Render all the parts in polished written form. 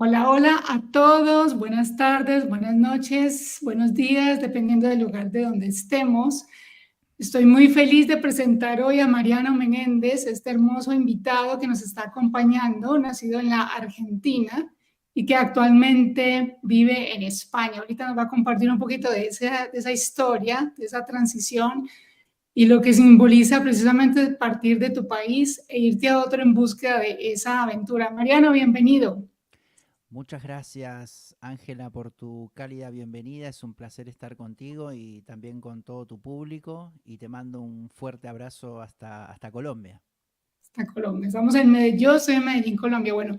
Hola, hola a todos, buenas tardes, buenas noches, buenos días, dependiendo del lugar de donde estemos. Estoy muy feliz de presentar hoy a Mariano Menéndez, este hermoso invitado que nos está acompañando, nacido en la Argentina y que actualmente vive en España. Ahorita nos va a compartir un poquito de esa historia, de esa transición y lo que simboliza precisamente partir de tu país e irte a otro en búsqueda de esa aventura. Mariano, bienvenido. Muchas gracias, Ángela, por tu cálida bienvenida. Es un placer estar contigo y también con todo tu público. Y te mando un fuerte abrazo hasta Colombia. Hasta Colombia. Estamos en Medellín, yo soy en Medellín, Colombia. Bueno,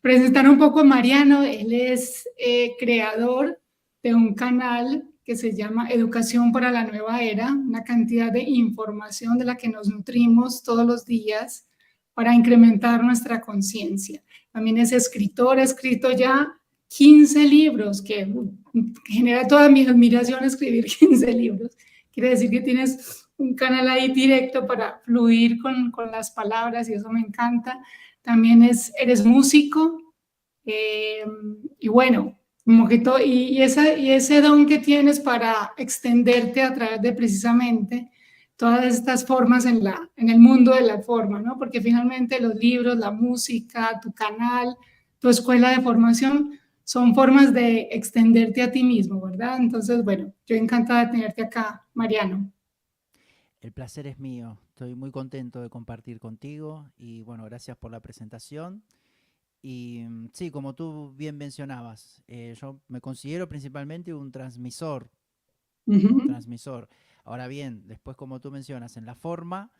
presentar un poco a Mariano, él es creador de un canal que se llama Educación para la Nueva Era, una cantidad de información de la que nos nutrimos todos los días para incrementar nuestra conciencia. También es escritor, ha escrito ya 15 libros, que genera toda mi admiración escribir 15 libros. Quiere decir que tienes un canal ahí directo para fluir con las palabras y eso me encanta. También eres músico eh, y bueno, como que todo, y ese don que tienes para extenderte a través de precisamente todas estas formas en el mundo de la forma, ¿no? Porque finalmente los libros, la música, tu canal, tu escuela de formación son formas de extenderte a ti mismo, ¿verdad? Entonces, bueno, yo encantada de tenerte acá, Mariano. El placer es mío. Estoy muy contento de compartir contigo y bueno, gracias por la presentación. Y sí, como tú bien mencionabas, yo me considero principalmente un transmisor, Uh un -huh. transmisor. Ahora bien, después como tú mencionas, en la forma,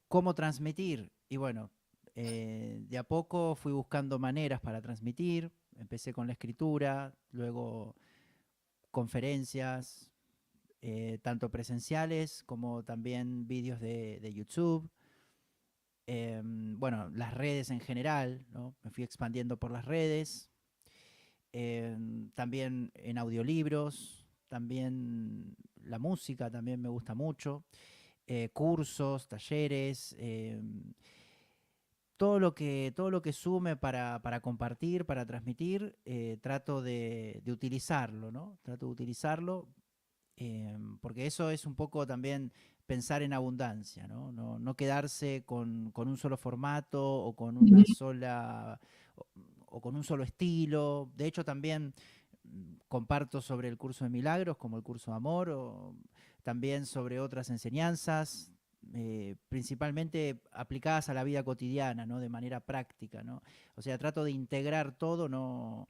¿cómo transmitir? Y bueno, de a poco fui buscando maneras para transmitir. Empecé con la escritura, luego conferencias, tanto presenciales como también vídeos de YouTube. Bueno, las redes en general, ¿no? Me fui expandiendo por las redes. También en audiolibros, también la música también me gusta mucho. Cursos, talleres, todo lo que sume para compartir, para transmitir, trato de utilizarlo, ¿no? Trato de utilizarlo porque eso es un poco también pensar en abundancia, ¿no? No quedarse con un solo formato o con Uh una -huh. sola o, o con un solo estilo. De hecho, también comparto sobre el curso de milagros, como el curso de amor, o también sobre otras enseñanzas, principalmente aplicadas a la vida cotidiana, ¿no? De manera práctica, ¿no? O sea, trato de integrar todo, no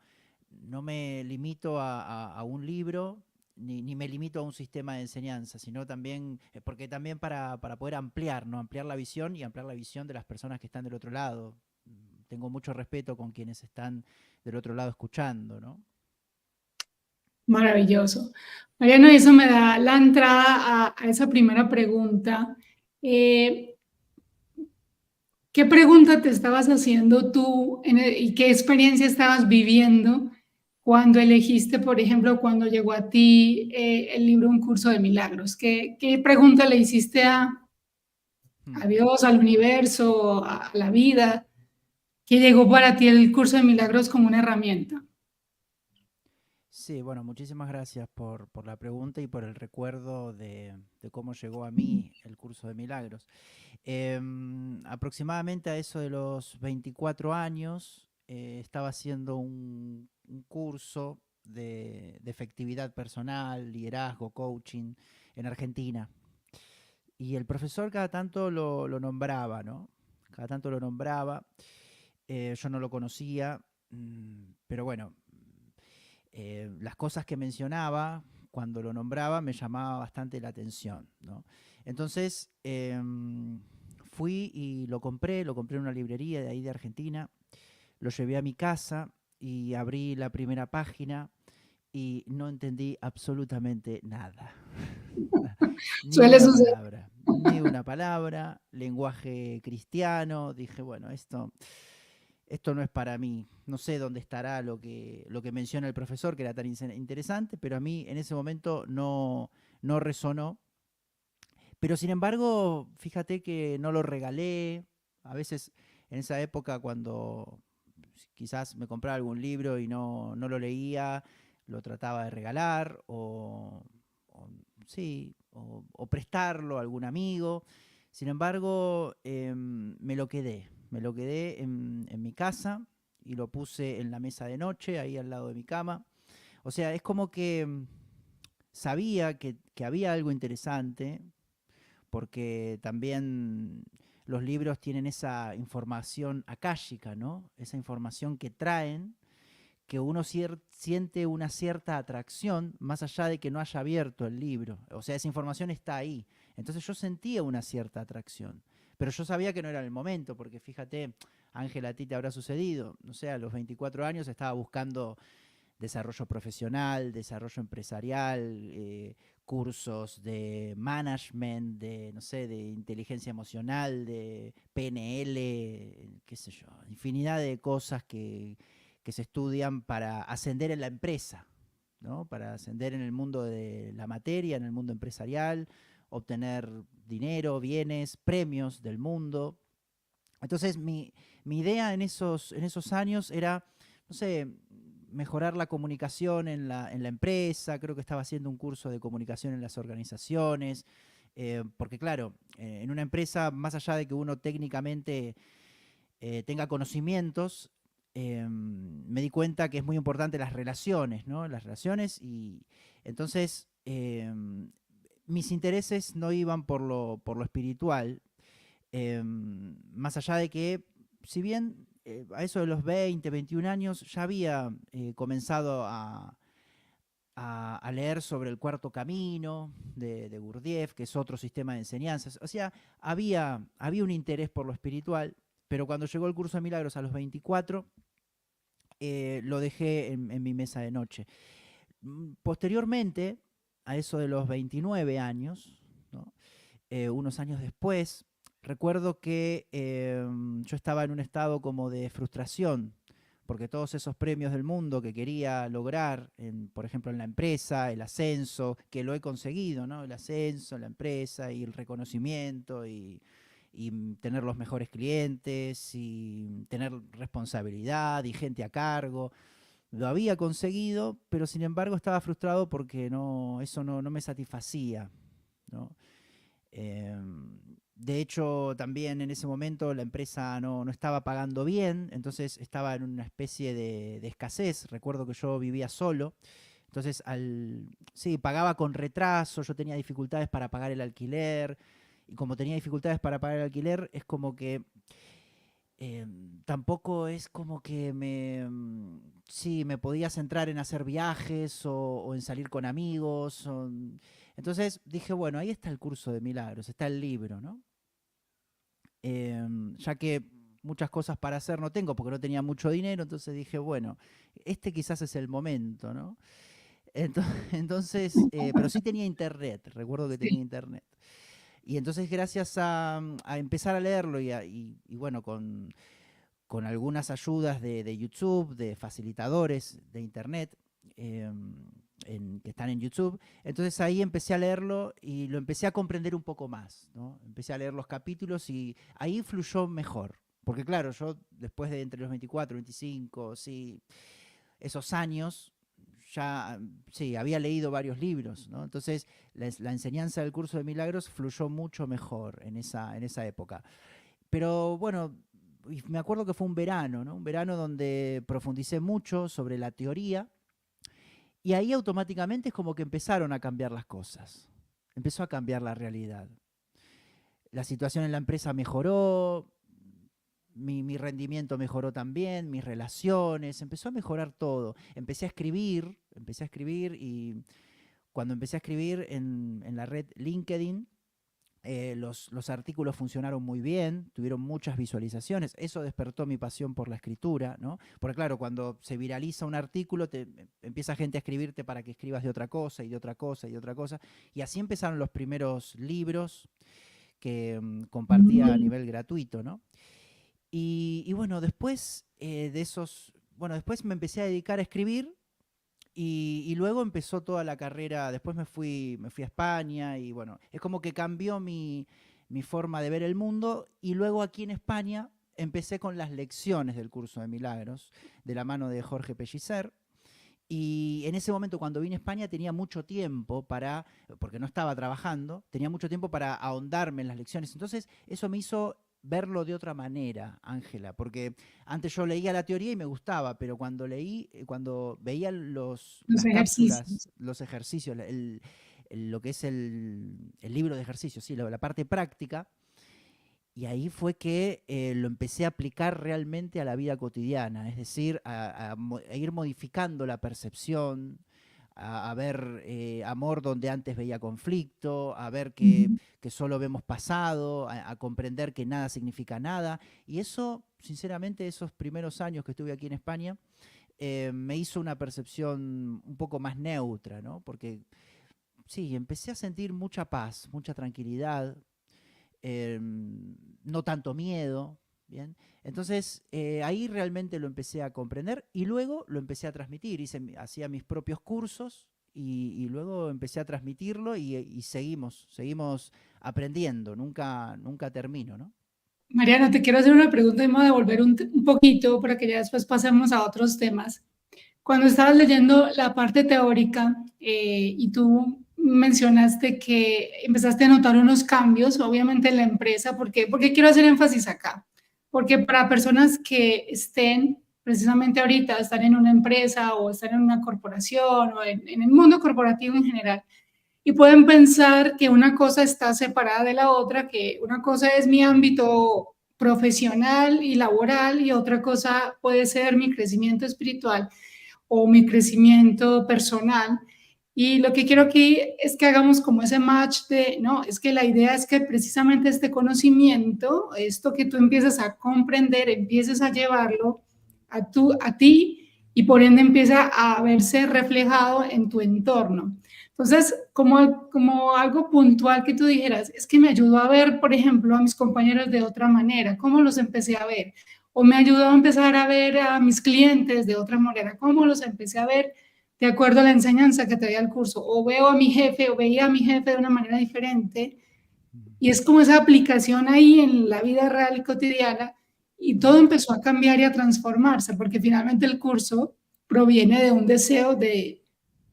me limito a un libro, ni me limito a un sistema de enseñanza, sino también, porque también para poder ampliar, ¿no? Ampliar la visión y ampliar la visión de las personas que están del otro lado. Tengo mucho respeto con quienes están del otro lado escuchando, ¿no? Maravilloso. Mariano, eso me da la entrada a esa primera pregunta. Eh, ¿Qué pregunta te estabas haciendo tú y qué experiencia estabas viviendo cuando elegiste, por ejemplo, cuando llegó a ti el libro Un curso de milagros? ¿Qué pregunta le hiciste a Hmm. Dios, al universo, a la vida, que llegó para ti el curso de milagros como una herramienta? Sí, bueno, muchísimas gracias por la pregunta y por el recuerdo de cómo llegó a mí el curso de milagros. Aproximadamente a eso de los 24 años estaba haciendo un curso de efectividad personal, liderazgo, coaching en Argentina. Y el profesor cada tanto lo nombraba, ¿no? Cada tanto lo nombraba. Yo no lo conocía, pero bueno, las cosas que mencionaba cuando lo nombraba me llamaba bastante la atención, ¿no? Entonces fui y lo compré en una librería de ahí de Argentina, lo llevé a mi casa y abrí la primera página y no entendí absolutamente nada. Ni Suele una suceder. palabra, ni una palabra, lenguaje cristiano, dije, bueno, esto no es para mí. No sé dónde estará lo que menciona el profesor, que era tan interesante, pero a mí en ese momento no resonó. Pero sin embargo, fíjate que no lo regalé. A veces en esa época cuando quizás me compraba algún libro y no lo leía, lo trataba de regalar o sí, o prestarlo a algún amigo. Sin embargo, me lo quedé en mi casa y lo puse en la mesa de noche, ahí al lado de mi cama. O sea, es como que sabía que había algo interesante, porque también los libros tienen esa información akáshica, ¿no? Esa información que traen, que uno siente una cierta atracción, más allá de que no haya abierto el libro. O sea, esa información está ahí. Entonces yo sentía una cierta atracción. Pero yo sabía que no era el momento, porque fíjate, Ángela, a ti te habrá sucedido. No sé, a los 24 años estaba buscando desarrollo profesional, desarrollo empresarial, cursos de management, de, no sé, de inteligencia emocional, de PNL, qué sé yo, infinidad de cosas que se estudian para ascender en la empresa, ¿no? Para ascender en el mundo de la materia, en el mundo empresarial, obtener dinero, bienes, premios del mundo. Entonces mi idea en esos años era, no sé, mejorar la comunicación en la empresa. Creo que estaba haciendo un curso de comunicación en las organizaciones, porque claro, en una empresa, más allá de que uno técnicamente tenga conocimientos, me di cuenta que es muy importante las relaciones, ¿no? Las relaciones y entonces mis intereses no iban por lo espiritual, más allá de que, si bien a eso de los 20, 21 años, ya había comenzado a leer sobre el cuarto camino de Gurdjieff, que es otro sistema de enseñanzas. O sea, había un interés por lo espiritual, pero cuando llegó el curso de milagros a los 24, lo dejé en mi mesa de noche. Posteriormente, a eso de los 29 años, ¿no? Unos años después, recuerdo que yo estaba en un estado como de frustración, porque todos esos premios del mundo que quería lograr, por ejemplo, en la empresa, el ascenso, que lo he conseguido, ¿no? El ascenso, la empresa y el reconocimiento y tener los mejores clientes y tener responsabilidad y gente a cargo. Lo había conseguido, pero sin embargo estaba frustrado porque eso no me satisfacía, ¿no? De hecho, también en ese momento la empresa no estaba pagando bien, entonces estaba en una especie de escasez. Recuerdo que yo vivía solo, entonces sí, pagaba con retraso, yo tenía dificultades para pagar el alquiler, y como tenía dificultades para pagar el alquiler, es como que tampoco es como que sí, me podía centrar en hacer viajes o en salir con amigos. Entonces dije, bueno, ahí está el curso de milagros, está el libro, ¿no? Ya que muchas cosas para hacer no tengo porque no tenía mucho dinero, entonces dije, bueno, este quizás es el momento, ¿no? Entonces, pero sí tenía internet, recuerdo que tenía Sí. internet. Y entonces gracias a empezar a leerlo y bueno, con algunas ayudas de YouTube, de facilitadores de internet, eh, que están en YouTube. Entonces ahí empecé a leerlo y lo empecé a comprender un poco más, ¿no? Empecé a leer los capítulos y ahí fluyó mejor. Porque claro, yo después de entre los 24, 25, sí, esos años, ya sí, había leído varios libros, ¿no? Entonces la enseñanza del curso de milagros fluyó mucho mejor en esa época. Pero bueno, y me acuerdo que fue un verano, ¿no? Un verano donde profundicé mucho sobre la teoría y ahí automáticamente es como que empezaron a cambiar las cosas. Empezó a cambiar la realidad. La situación en la empresa mejoró, mi rendimiento mejoró también, mis relaciones, empezó a mejorar todo. Empecé a escribir y cuando empecé a escribir en la red LinkedIn, los artículos funcionaron muy bien, tuvieron muchas visualizaciones, eso despertó mi pasión por la escritura, ¿no? Porque claro, cuando se viraliza un artículo, empieza gente a escribirte para que escribas de otra cosa y de otra cosa y de otra cosa, y así empezaron los primeros libros que compartía a nivel gratuito, ¿no? Y bueno, después de esos, bueno, después me empecé a dedicar a escribir y luego empezó toda la carrera, después me fui a España y bueno, es como que cambió mi forma de ver el mundo y luego aquí en España empecé con las lecciones del curso de milagros, de la mano de Jorge Pellicer. Y en ese momento, cuando vine a España, tenía mucho tiempo porque no estaba trabajando, tenía mucho tiempo para ahondarme en las lecciones. Entonces, eso me hizo verlo de otra manera, Ángela, porque antes yo leía la teoría y me gustaba, pero cuando veía Los las cápsulas, ejercicios. los ejercicios, lo que es el libro de ejercicios, sí, la parte práctica, y ahí fue que lo empecé a aplicar realmente a la vida cotidiana, es decir, a ir modificando la percepción, a ver amor donde antes veía conflicto, a ver Ujú. que solo vemos pasado, a comprender que nada significa nada. Y eso, sinceramente, esos primeros años que estuve aquí en España, me hizo una percepción un poco más neutra, ¿no? Porque sí, empecé a sentir mucha paz, mucha tranquilidad, eh, no tanto miedo, ¿bien? Entonces ahí realmente lo empecé a comprender y luego lo empecé a transmitir, hacía mis propios cursos y luego empecé a transmitirlo y seguimos aprendiendo, nunca termino, ¿no? Mariana, te quiero hacer una pregunta y me voy a devolver un poquito para que ya después pasemos a otros temas. Cuando estabas leyendo la parte teórica y tú mencionaste que empezaste a notar unos cambios, obviamente en la empresa, porque quiero hacer énfasis acá, porque para personas que estén precisamente ahorita, están en una empresa o están en una corporación o en el mundo corporativo en general, y pueden pensar que una cosa está separada de la otra, que una cosa es mi ámbito profesional y laboral y otra cosa puede ser mi crecimiento espiritual o mi crecimiento personal. Y lo que quiero aquí es que hagamos como ese match de, no, es que la idea es que precisamente este conocimiento, esto que tú empiezas a comprender, empieces a llevarlo a ti y por ende empieza a verse reflejado en tu entorno. Entonces, como algo puntual que tú dijeras, es que me ayudó a ver, por ejemplo, a mis compañeros de otra manera, cómo los empecé a ver, o me ayudó a empezar a ver a mis clientes de otra manera, cómo los empecé a ver de acuerdo a la enseñanza que traía el curso, o veo a mi jefe o veía a mi jefe de una manera diferente, y es como esa aplicación ahí en la vida real y cotidiana, y todo empezó a cambiar y a transformarse, porque finalmente el curso proviene de un deseo de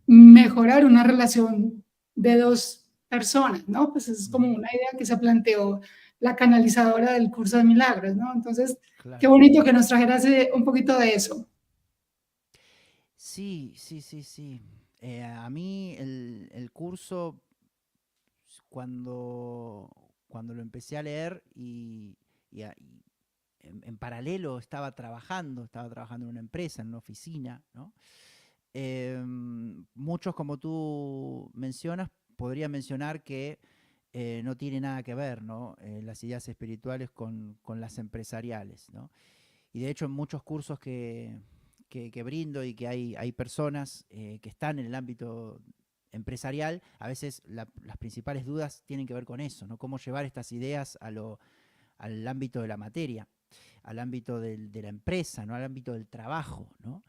mejorar una relación de dos personas, ¿no? Pues es como una idea que se planteó la canalizadora del curso de milagros, ¿no? Entonces, qué Claro. bonito que nos trajeras un poquito de eso. Sí, sí, sí, sí. A mí el curso, cuando, cuando lo empecé a leer y en paralelo estaba trabajando en una empresa, en una oficina, ¿no? Muchos, como tú mencionas, podría mencionar que no tiene nada que ver, ¿no? Las ideas espirituales con las empresariales, ¿no? Y de hecho en muchos cursos que brindo y que hay personas que están en el ámbito empresarial, a veces las principales dudas tienen que ver con eso, ¿no? Cómo llevar estas ideas al ámbito de la materia, al ámbito de la empresa, ¿no? Al ámbito del trabajo, ¿no?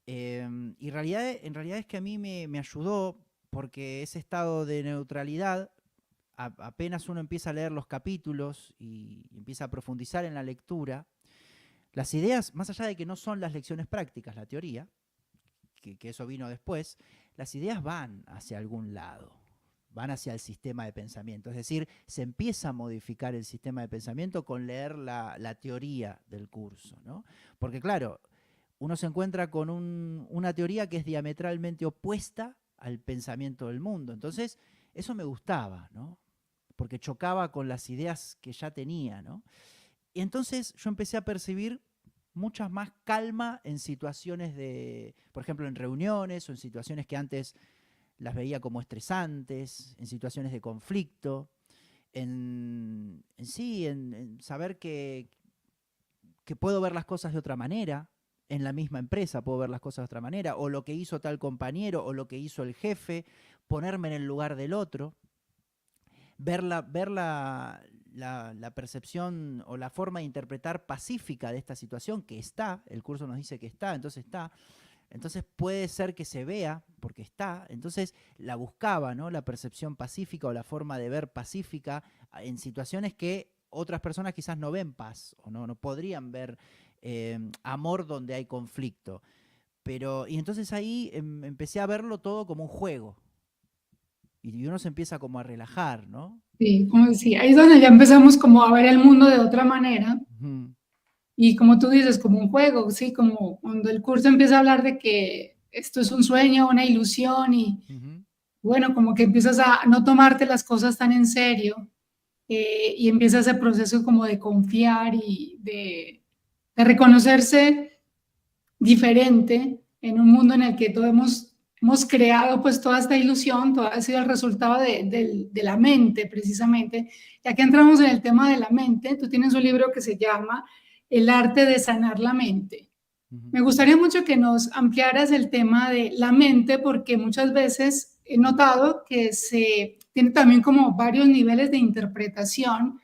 Y en realidad es que a mí me ayudó porque ese estado de neutralidad, apenas uno empieza a leer los capítulos y empieza a profundizar en la lectura, las ideas, más allá de que no son las lecciones prácticas, la teoría, que eso vino después, las ideas van hacia algún lado, van hacia el sistema de pensamiento. Es decir, se empieza a modificar el sistema de pensamiento con leer la teoría del curso, ¿no? Porque claro, uno se encuentra con una teoría que es diametralmente opuesta al pensamiento del mundo. Entonces, eso me gustaba, ¿no? Porque chocaba con las ideas que ya tenía, ¿no? Y entonces yo empecé a percibir mucha más calma en situaciones por ejemplo, en reuniones o en situaciones que antes las veía como estresantes, en situaciones de conflicto, en saber que puedo ver las cosas de otra manera, en la misma empresa puedo ver las cosas de otra manera, o lo que hizo tal compañero, o lo que hizo el jefe, ponerme en el lugar del otro, ver la percepción o la forma de interpretar pacífica de esta situación, que está, el curso nos dice que está, entonces puede ser que se vea, porque está, entonces la buscaba, ¿no? La percepción pacífica o la forma de ver pacífica en situaciones que otras personas quizás no ven paz o no podrían ver amor donde hay conflicto. Y entonces ahí empecé a verlo todo como un juego. Y uno se empieza como a relajar, ¿no? Sí, como decía, ahí es donde ya empezamos como a ver el mundo de otra manera. Ujú. Y como tú dices, como un juego, ¿sí? Como cuando el curso empieza a hablar de que esto es un sueño, una ilusión y Ujú. bueno, como que empiezas a no tomarte las cosas tan en serio y empieza ese proceso como de confiar y de reconocerse diferente en un mundo en el que todos hemos creado pues toda esta ilusión, todo ha sido el resultado de la mente precisamente. Ya que entramos en el tema de la mente, tú tienes un libro que se llama El arte de sanar la mente. Ujú. Me gustaría mucho que nos ampliaras el tema de la mente porque muchas veces he notado que se tiene también como varios niveles de interpretación.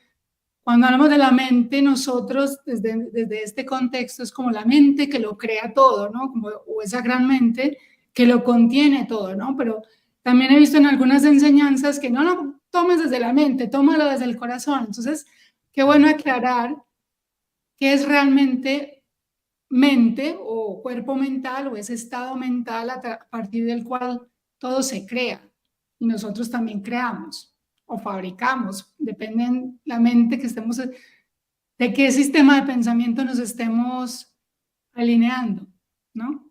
Cuando hablamos de la mente, nosotros desde este contexto es como la mente que lo crea todo, ¿no? Como, o esa gran mente que lo contiene todo, ¿no? Pero también he visto en algunas enseñanzas que no lo tomes desde la mente, tómalo desde el corazón. Entonces, qué bueno aclarar qué es realmente mente o cuerpo mental o ese estado mental a partir del cual todo se crea y nosotros también creamos o fabricamos, depende la mente que estemos, de qué sistema de pensamiento nos estemos alineando, ¿no?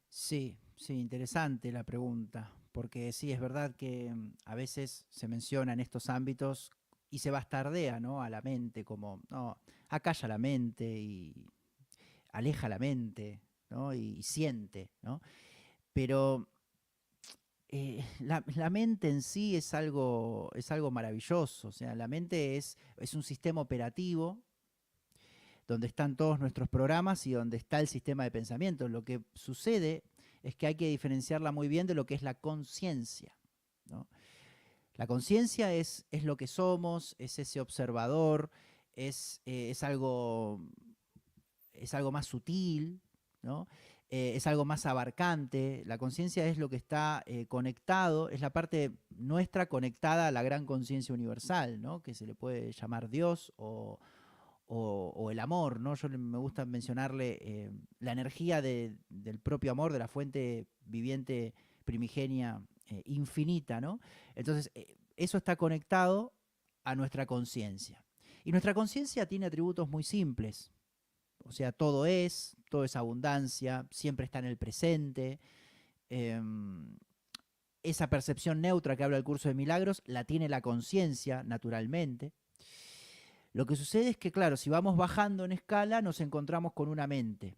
Sí, sí, interesante la pregunta, porque sí, es verdad que a veces se menciona en estos ámbitos y se bastardea, ¿no? A la mente, como, no, acalla la mente y aleja la mente, ¿no? Y siente, ¿no? Pero la mente en sí es algo maravilloso, o sea, la mente es un sistema operativo donde están todos nuestros programas y donde está el sistema de pensamiento. Lo que sucede es que hay que diferenciarla muy bien de lo que es la conciencia, ¿no? La conciencia es lo que somos, es ese observador, es, eh, es, algo, es algo más sutil, ¿no? Es algo más abarcante. La conciencia es lo que está conectado, es la parte nuestra conectada a la gran conciencia universal, ¿no? Que se le puede llamar Dios o el amor, ¿no? Me gusta mencionarle la energía del propio amor, de la fuente viviente primigenia infinita, ¿no? Entonces, eso está conectado a nuestra conciencia. Y nuestra conciencia tiene atributos muy simples. O sea, todo es abundancia, siempre está en el presente. Eh, esa percepción neutra que habla el curso de milagros la tiene la conciencia, naturalmente. Lo que sucede es que, claro, si vamos bajando en escala, nos encontramos con una mente.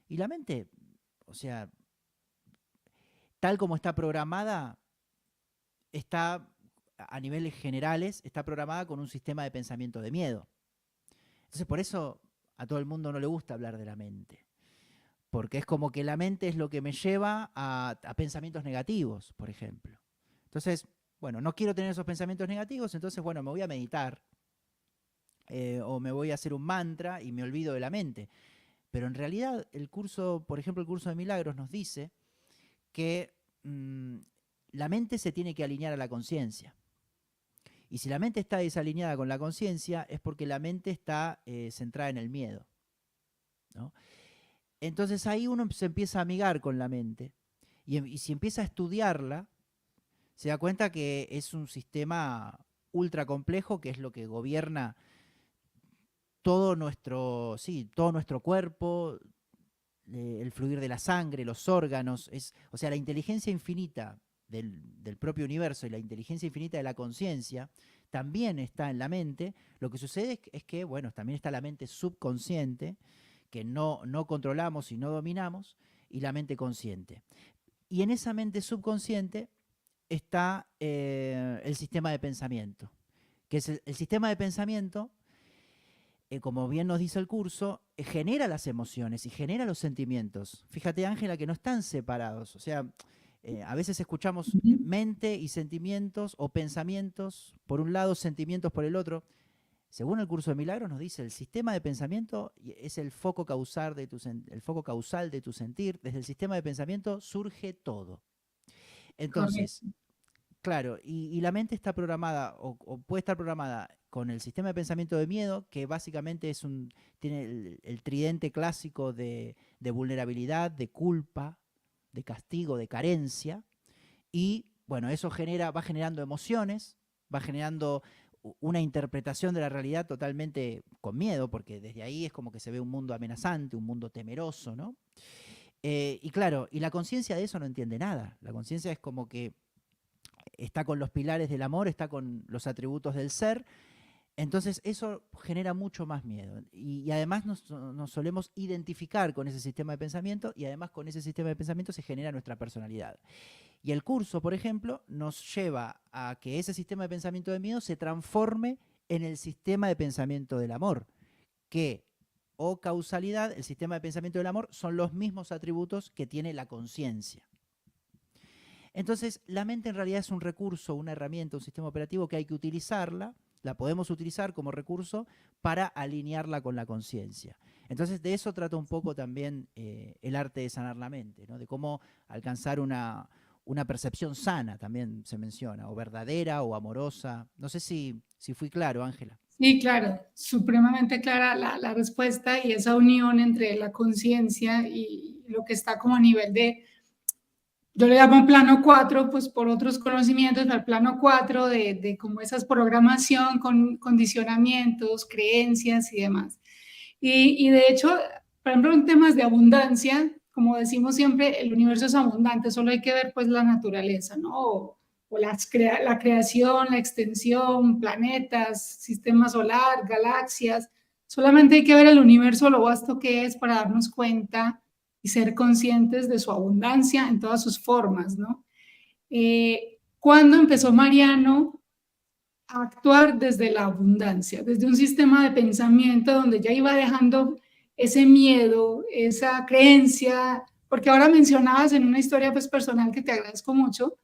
Y la mente, o sea, tal como está programada, está, a niveles generales, está programada con un sistema de pensamiento de miedo. Entonces, por eso a todo el mundo no le gusta hablar de la mente. Porque es como que la mente es lo que me lleva a pensamientos negativos, por ejemplo. Entonces, bueno, no quiero tener esos pensamientos negativos, entonces, bueno, me voy a meditar. O me voy a hacer un mantra y me olvido de la mente. Pero en realidad el curso, por ejemplo, el curso de milagros nos dice que la mente se tiene que alinear a la conciencia. Y si la mente está desalineada con la conciencia es porque la mente está centrada en el miedo, ¿no? Entonces ahí uno se empieza a amigar con la mente y si empieza a estudiarla, se da cuenta que es un sistema ultra complejo que es lo que gobierna todo nuestro cuerpo, el fluir de la sangre, los órganos, o sea, la inteligencia infinita del propio universo y la inteligencia infinita de la conciencia también está en la mente. Lo que sucede es que, bueno, también está la mente subconsciente, que no controlamos y no dominamos, y la mente consciente. Y en esa mente subconsciente está el sistema de pensamiento, que es el sistema de pensamiento como bien nos dice el curso, genera las emociones y genera los sentimientos. Fíjate, Ángela, que no están separados. O sea, a veces escuchamos mente y sentimientos o pensamientos por un lado, sentimientos por el otro. Según el curso de milagros nos dice, el sistema de pensamiento es el foco causal el foco causal de tu sentir. Desde el sistema de pensamiento surge todo. Entonces, Correcto. Claro, y la mente está programada o puede estar programada con el sistema de pensamiento de miedo, que básicamente tiene el tridente clásico de vulnerabilidad, de culpa, de castigo, de carencia, y bueno, eso va generando emociones, va generando una interpretación de la realidad totalmente con miedo, porque desde ahí es como que se ve un mundo amenazante, un mundo temeroso, ¿no? Y claro, y la conciencia de eso no entiende nada. La conciencia es como que está con los pilares del amor, está con los atributos del ser. Entonces eso genera mucho más miedo. Y además nos solemos identificar con ese sistema de pensamiento, y además con ese sistema de pensamiento se genera nuestra personalidad. Y el curso, por ejemplo, nos lleva a que ese sistema de pensamiento de miedo se transforme en el sistema de pensamiento del amor, que o causalidad, el sistema de pensamiento del amor, son los mismos atributos que tiene la conciencia. Entonces, la mente en realidad es un recurso, una herramienta, un sistema operativo que hay que utilizarla, la podemos utilizar como recurso para alinearla con la conciencia. Entonces, de eso trata un poco también el arte de sanar la mente, ¿no? De cómo alcanzar una percepción sana, también se menciona, o verdadera o amorosa. No sé si fui claro, Ángela. Sí, claro, supremamente clara la respuesta y esa unión entre la conciencia y lo que está como a nivel de, yo le llamo plano 4, pues por otros conocimientos, al plano 4 de como esas programación con condicionamientos, creencias y demás. Y de hecho, por ejemplo, en temas de abundancia, como decimos siempre, el universo es abundante, solo hay que ver pues la naturaleza, ¿no? O la creación, la extensión, planetas, sistema solar, galaxias. Solamente hay que ver el universo, lo vasto que es para darnos cuenta y ser conscientes de su abundancia en todas sus formas, ¿no? ¿Cuándo empezó Mariano a actuar desde la abundancia, desde un sistema de pensamiento donde ya iba dejando ese miedo, esa creencia? Porque ahora mencionabas en una historia pues personal que te agradezco mucho,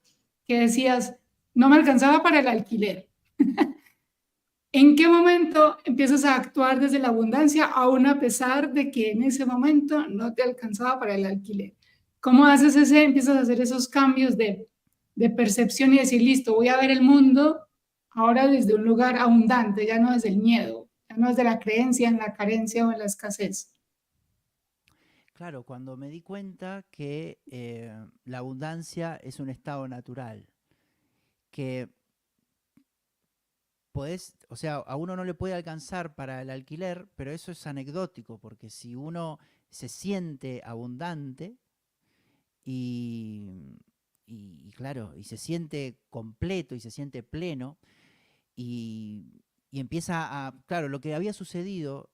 que decías, no me alcanzaba para el alquiler. ¿En qué momento empiezas a actuar desde la abundancia, aún a pesar de que en ese momento no te alcanzaba para el alquiler? ¿Cómo empiezas a hacer esos cambios de percepción y decir, listo, voy a ver el mundo ahora desde un lugar abundante, ya no desde el miedo, ya no desde la creencia en la carencia o en la escasez? Claro, cuando me di cuenta que la abundancia es un estado natural, que o sea, a uno no le puede alcanzar para el alquiler, pero eso es anecdótico, porque si uno se siente abundante y, claro, y se siente completo y se siente pleno, y empieza claro, lo que había sucedido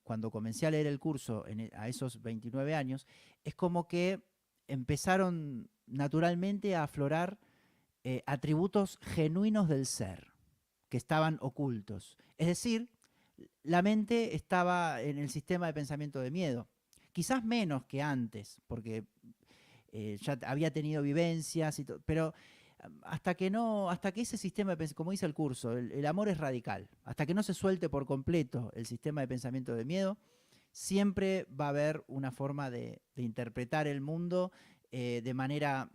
cuando comencé a leer el curso a esos 29 años, es como que empezaron naturalmente a aflorar atributos genuinos del ser que estaban ocultos. Es decir, la mente estaba en el sistema de pensamiento de miedo. Quizás menos que antes, porque ya había tenido vivencias, pero hasta que ese sistema, como dice el curso, el amor es radical. Hasta que no se suelte por completo el sistema de pensamiento de miedo, siempre va a haber una forma de interpretar el mundo de manera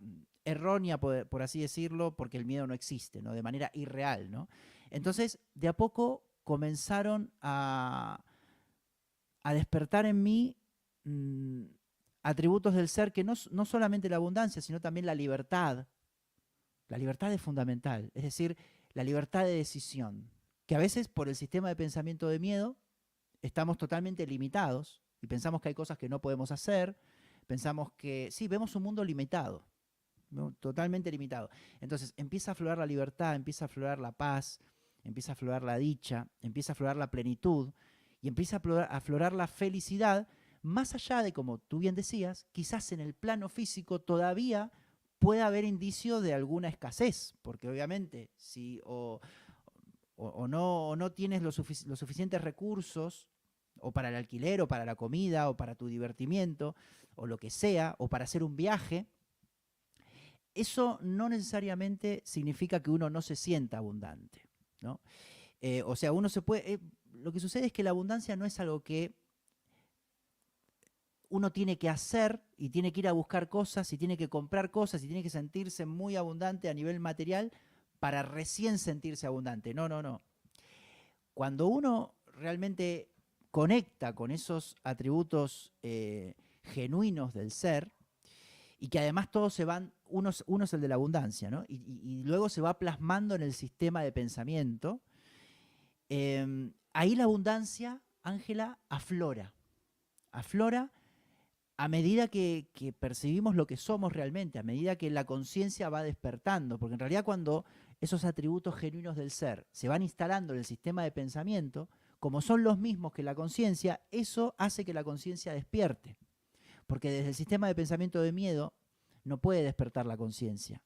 errónea, por así decirlo, porque el miedo no existe, ¿no? De manera irreal, ¿no? Entonces, de a poco comenzaron a despertar en mí atributos del ser que no solamente la abundancia, sino también la libertad. La libertad es fundamental, es decir, la libertad de decisión, que a veces por el sistema de pensamiento de miedo estamos totalmente limitados y pensamos que hay cosas que no podemos hacer, pensamos que, sí, vemos un mundo limitado, ¿no? Totalmente limitado. Entonces empieza a aflorar la libertad, empieza a aflorar la paz, empieza a aflorar la dicha, empieza a aflorar la plenitud y empieza a aflorar la felicidad, más allá de, como tú bien decías, quizás en el plano físico todavía puede haber indicios de alguna escasez, porque obviamente si no tienes los suficientes recursos, o para el alquiler, o para la comida, o para tu divertimiento, o lo que sea, o para hacer un viaje, eso no necesariamente significa que uno no se sienta abundante, ¿no? O sea, uno se puede... lo que sucede es que la abundancia no es algo que uno tiene que hacer y tiene que ir a buscar cosas y tiene que comprar cosas y tiene que sentirse muy abundante a nivel material para recién sentirse abundante. No, no, no. Cuando uno realmente conecta con esos atributos genuinos del ser, y que además todos se van, uno es el de la abundancia, ¿no? Y luego se va plasmando en el sistema de pensamiento. Ahí la abundancia, Ángela, aflora a medida que percibimos lo que somos realmente, a medida que la conciencia va despertando, porque en realidad cuando esos atributos genuinos del ser se van instalando en el sistema de pensamiento, como son los mismos que la conciencia, eso hace que la conciencia despierte. Porque desde el sistema de pensamiento de miedo no puede despertar la conciencia.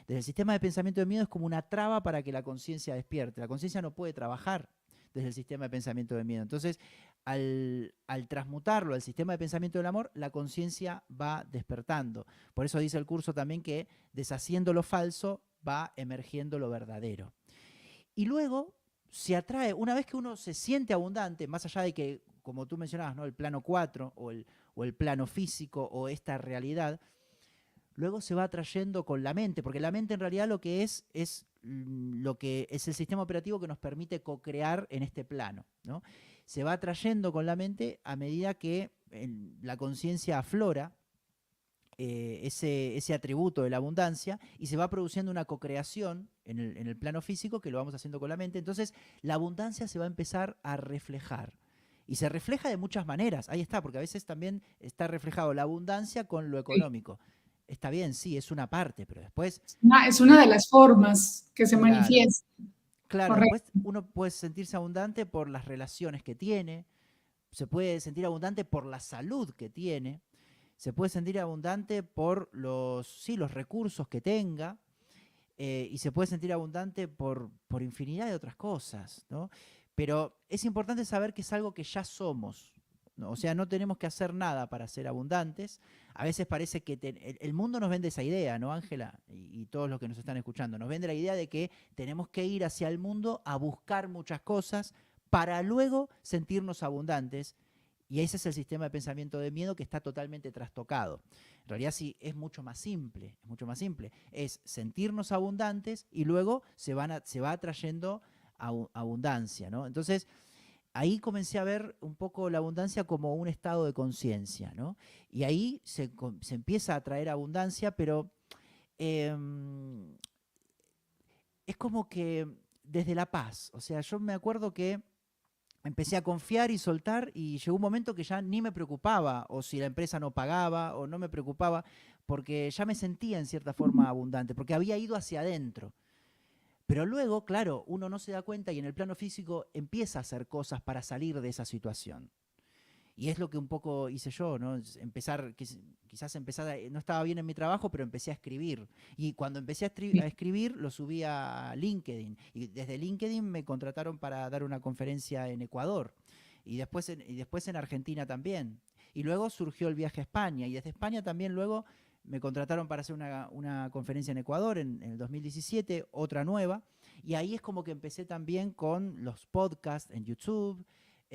Desde el sistema de pensamiento de miedo es como una traba para que la conciencia despierte. La conciencia no puede trabajar desde el sistema de pensamiento de miedo. Entonces, al transmutarlo al sistema de pensamiento del amor, la conciencia va despertando. Por eso dice el curso también que deshaciendo lo falso va emergiendo lo verdadero. Y luego se atrae, una vez que uno se siente abundante, más allá de que, como tú mencionabas, ¿no? El plano 4 o el plano físico o esta realidad, luego se va atrayendo con la mente, porque la mente en realidad lo que es lo que es el sistema operativo que nos permite co-crear en este plano, ¿no? Se va atrayendo con la mente a medida que la conciencia aflora ese atributo de la abundancia y se va produciendo una co-creación en el plano físico que lo vamos haciendo con la mente. Entonces la abundancia se va a empezar a reflejar. Y se refleja de muchas maneras. Ahí está, porque a veces también está reflejado la abundancia con lo Sí. económico. Está bien, sí, es una parte, pero después, Es una de las formas que se claro, manifiesta. claro, Correcto. después uno puede sentirse abundante por las relaciones que tiene, se puede sentir abundante por la salud que tiene, se puede sentir abundante por los recursos que tenga, y se puede sentir abundante por infinidad de otras cosas, ¿no? Pero es importante saber que es algo que ya somos, ¿no? O sea, no tenemos que hacer nada para ser abundantes. A veces parece que el mundo nos vende esa idea, ¿no, Ángela? Y todos los que nos están escuchando, nos vende la idea de que tenemos que ir hacia el mundo a buscar muchas cosas para luego sentirnos abundantes. Y ese es el sistema de pensamiento de miedo que está totalmente trastocado. En realidad sí, es mucho más simple, es mucho más simple. Es sentirnos abundantes y luego se va atrayendo abundancia, ¿no? Entonces, ahí comencé a ver un poco la abundancia como un estado de conciencia, ¿no? Y ahí se empieza a traer abundancia, pero eh, es como que desde la paz. O sea, yo me acuerdo que empecé a confiar y soltar y llegó un momento que ya ni me preocupaba o si la empresa no pagaba o no me preocupaba porque ya me sentía en cierta forma abundante, porque había ido hacia adentro. Pero luego, claro, uno no se da cuenta y en el plano físico empieza a hacer cosas para salir de esa situación. Y es lo que un poco hice yo, ¿no? Quizás empezar, no estaba bien en mi trabajo, pero empecé a escribir. Y cuando empecé a escribir, lo subí a LinkedIn. Y desde LinkedIn me contrataron para dar una conferencia en Ecuador. Y después en Argentina también. Y luego surgió el viaje a España. Y desde España también luego me contrataron para hacer una conferencia en Ecuador en el 2017, otra nueva. Y ahí es como que empecé también con los podcasts en YouTube,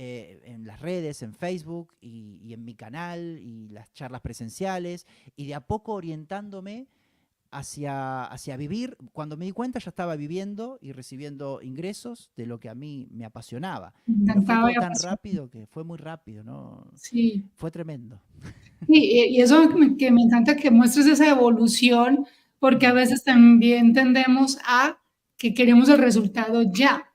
en las redes, en Facebook y en mi canal y las charlas presenciales y de a poco orientándome hacia vivir. Cuando me di cuenta ya estaba viviendo y recibiendo ingresos de lo que a mí me apasionaba. Me Pero fue encantaba todo y tan apasionada. rápido que fue muy rápido, ¿no? Sí. Fue tremendo. Y eso que me encanta que muestres esa evolución, porque a Mm, veces también tendemos a que queremos el resultado ya,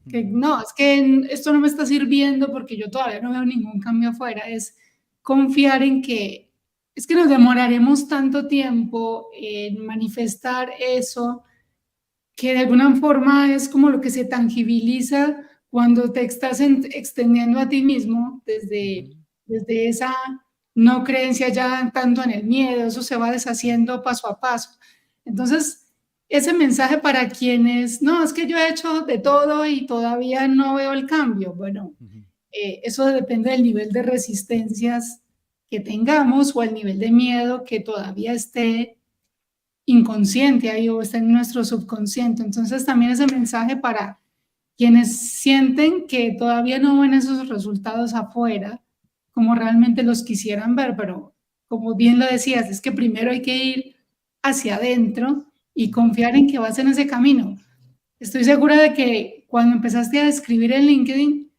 que mm, no, es que esto no me está sirviendo porque yo todavía no veo ningún cambio afuera, es confiar en que es que nos demoraremos tanto tiempo en manifestar eso, que de alguna forma es como lo que se tangibiliza cuando te estás extendiendo a ti mismo ujú, desde esa no creencia ya tanto en el miedo, eso se va deshaciendo paso a paso. Entonces, ese mensaje para quienes, no, es que yo he hecho de todo y todavía no veo el cambio. Bueno, ujú. eso depende del nivel de resistencias que tengamos o el nivel de miedo que todavía esté inconsciente ahí o está en nuestro subconsciente. Entonces también ese mensaje para quienes sienten que todavía no ven esos resultados afuera como realmente los quisieran ver, pero como bien lo decías, es que primero hay que ir hacia adentro y Ujú. confiar en que vas en ese camino. estoy segura de que cuando empezaste a escribir en LinkedIn,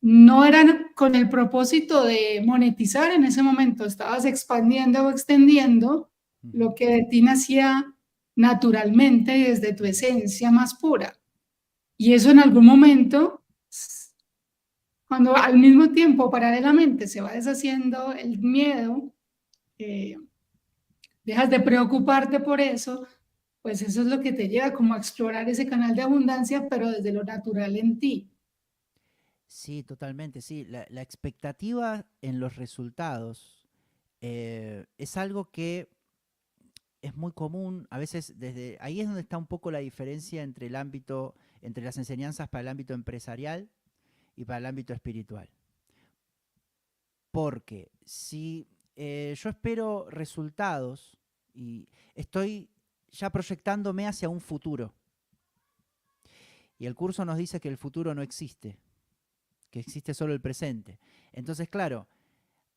no eran con el propósito de monetizar en ese momento, estabas expandiendo o extendiendo lo que de ti nacía naturalmente desde tu esencia más pura. Y eso en algún momento, cuando al mismo tiempo, paralelamente, se va deshaciendo el miedo, eh, dejas de preocuparte por eso, pues eso es lo que te lleva como a explorar ese canal de abundancia, pero desde lo natural en ti. Sí, totalmente, sí. La expectativa en los resultados es algo que es muy común, a veces desde ahí es donde está un poco la diferencia entre el ámbito, entre las enseñanzas para el ámbito empresarial y para el ámbito espiritual. Porque si yo espero resultados y estoy ya proyectándome hacia un futuro, y el curso nos dice que el futuro no existe, que existe solo el presente. Entonces, claro,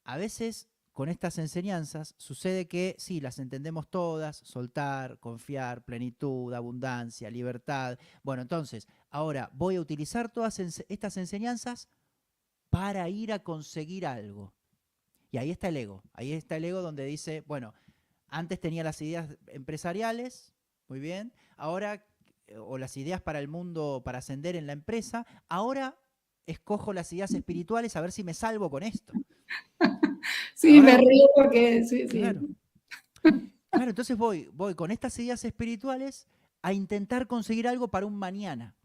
a veces con estas enseñanzas sucede que sí, las entendemos todas, soltar, confiar, plenitud, abundancia, libertad. Bueno, entonces, ahora voy a utilizar todas estas enseñanzas para ir a conseguir algo. Y ahí está el ego donde dice, bueno, antes tenía las ideas empresariales, muy bien, ahora, o las ideas para el mundo, para ascender en la empresa, ahora escojo las ideas espirituales a ver si me salvo con esto. Sí, me Ahora, río porque sí, sí. claro, claro, entonces voy con estas ideas espirituales a intentar conseguir algo para un mañana.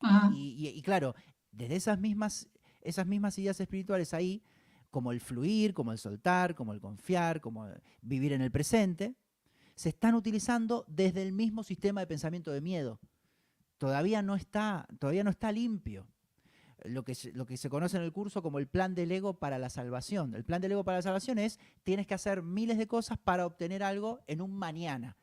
Ajá. Y claro, desde esas mismas ideas espirituales ahí, como el fluir, como el soltar, como el confiar, como vivir en el presente, se están utilizando desde el mismo sistema de pensamiento de miedo. Todavía no está limpio. Lo que se conoce en el curso como el plan del ego para la salvación. El plan del ego para la salvación es, tienes que hacer miles de cosas para obtener algo en un mañana.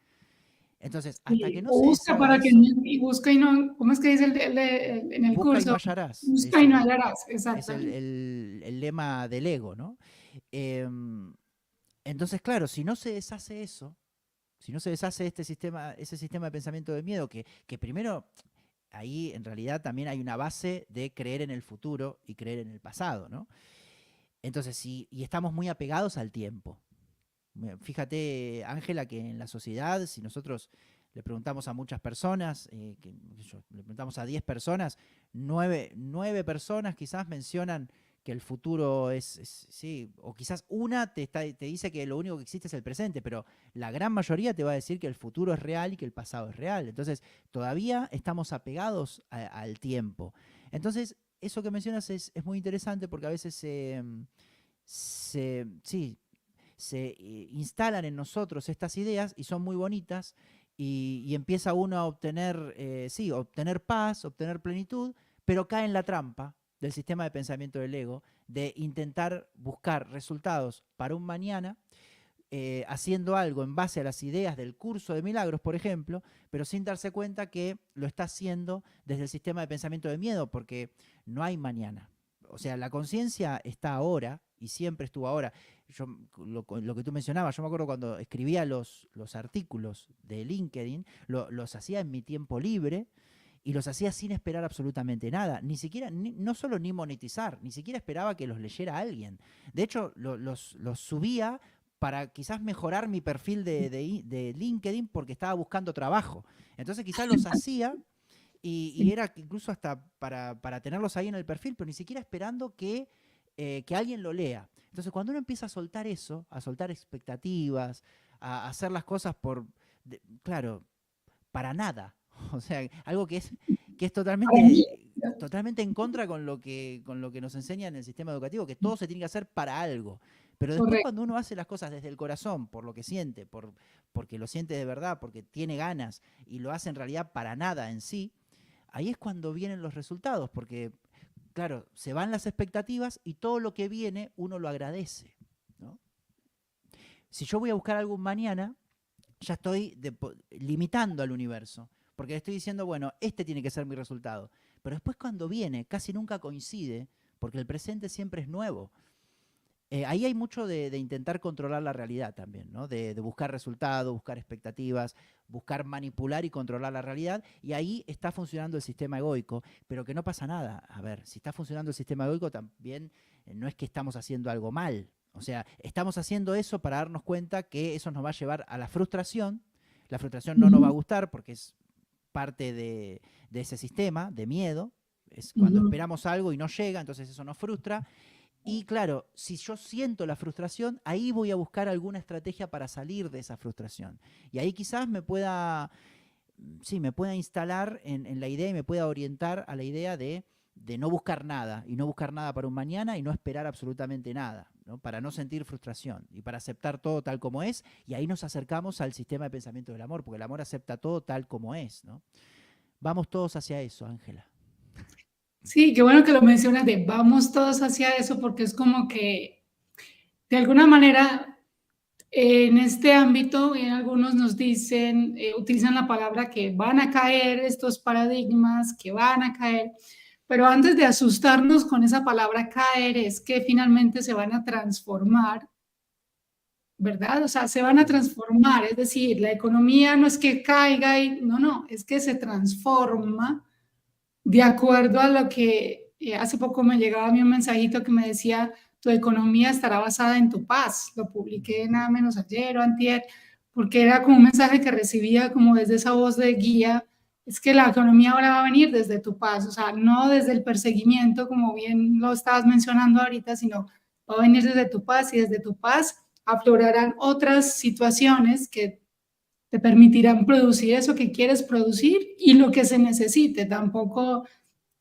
Entonces, hasta que Sí, no o se busca deshaga para que eso, y busca y no, ¿cómo es que dice en el busca y no curso? hallarás. Busca y no hallarás, Es exactamente. el lema del ego, ¿no? Entonces, claro, si no se deshace eso, si no se deshace ese sistema de pensamiento de miedo, que primero ahí en realidad también hay una base de creer en el futuro y creer en el pasado, ¿no? Entonces, y estamos muy apegados al tiempo. Fíjate, Ángela, que en la sociedad, si nosotros le preguntamos a muchas personas, le preguntamos a 10 personas, 9 personas quizás mencionan que el futuro sí, o quizás una te dice que lo único que existe es el presente, pero la gran mayoría te va a decir que el futuro es real y que el pasado es real. Entonces, todavía estamos apegados al tiempo. Entonces, eso que mencionas es muy interesante porque a veces sí, se instalan en nosotros estas ideas y son muy bonitas y empieza uno a obtener, sí, obtener paz, obtener plenitud, pero cae en la trampa del sistema de pensamiento del ego de intentar buscar resultados para un mañana haciendo algo en base a las ideas del curso de milagros, por ejemplo, pero sin darse cuenta que lo está haciendo desde el sistema de pensamiento de miedo, porque no hay mañana. O sea, la conciencia está ahora y siempre estuvo ahora. Yo, lo que tú mencionabas, yo me acuerdo cuando escribía los artículos de LinkedIn, los hacía en mi tiempo libre y los hacía sin esperar absolutamente nada, ni siquiera, no solo ni monetizar, ni siquiera esperaba que los leyera alguien. De hecho, los subía para quizás mejorar mi perfil de LinkedIn porque estaba buscando trabajo. Entonces quizás los hacía y Sí, era incluso hasta para tenerlos ahí en el perfil, pero ni siquiera esperando que alguien lo lea. Entonces cuando uno empieza a soltar eso, a soltar expectativas, a hacer las cosas claro, para nada. O sea, algo que es para mí, totalmente en contra con lo que nos enseña en el sistema educativo, que todo se tiene que hacer para algo. Pero después correcto. cuando uno hace las cosas desde el corazón, por lo que siente, porque lo siente de verdad, porque tiene ganas y lo hace en realidad para nada en sí, ahí es cuando vienen los resultados, porque, claro, se van las expectativas y todo lo que viene uno lo agradece, ¿no? Si yo voy a buscar algo mañana, ya estoy limitando al universo, porque le estoy diciendo, bueno, este tiene que ser mi resultado. Pero después cuando viene, casi nunca coincide, porque el presente siempre es nuevo. Ahí hay mucho de intentar controlar la realidad también, ¿no? De buscar resultados, buscar expectativas, buscar manipular y controlar la realidad. Y ahí está funcionando el sistema egoico, pero que no pasa nada. A ver, si está funcionando el sistema egoico, también no es que estamos haciendo algo mal. O sea, estamos haciendo eso para darnos cuenta que eso nos va a llevar a la frustración. La frustración no nos va a Ujú, gustar porque es parte de ese sistema de miedo. Es cuando ujú. esperamos algo y no llega, entonces eso nos frustra. Y claro, si yo siento la frustración, ahí voy a buscar alguna estrategia para salir de esa frustración. Y ahí quizás sí, me pueda instalar en la idea y me pueda orientar a la idea de no buscar nada y no buscar nada para un mañana y no esperar absolutamente nada, ¿no? Para no sentir frustración y para aceptar todo tal como es. Y ahí nos acercamos al sistema de pensamiento del amor, porque el amor acepta todo tal como es, ¿no? Vamos todos hacia eso, Ángela. Sí, qué bueno que lo mencionas de vamos todos hacia eso, porque es como que de alguna manera en este ámbito, algunos nos dicen, utilizan la palabra que van a caer estos paradigmas, que van a caer, pero antes de asustarnos con esa palabra caer, es que finalmente se van a transformar, ¿verdad? O sea, se van a Sí. transformar, es decir, la economía no es que caiga y no, no, es que se transforma de acuerdo a lo que hace poco me llegaba a mí un mensajito que me decía, tu economía estará basada en tu paz. Lo publiqué Ujú. nada menos ayer o antier, porque era como un mensaje que recibía como desde esa voz de guía. Es que la economía ahora va a venir desde tu paz, o sea, no desde el perseguimiento, como bien lo estabas mencionando ahorita, sino va a venir desde tu paz y desde tu paz aflorarán otras situaciones que te permitirán producir eso que quieres producir y lo que se necesite. Tampoco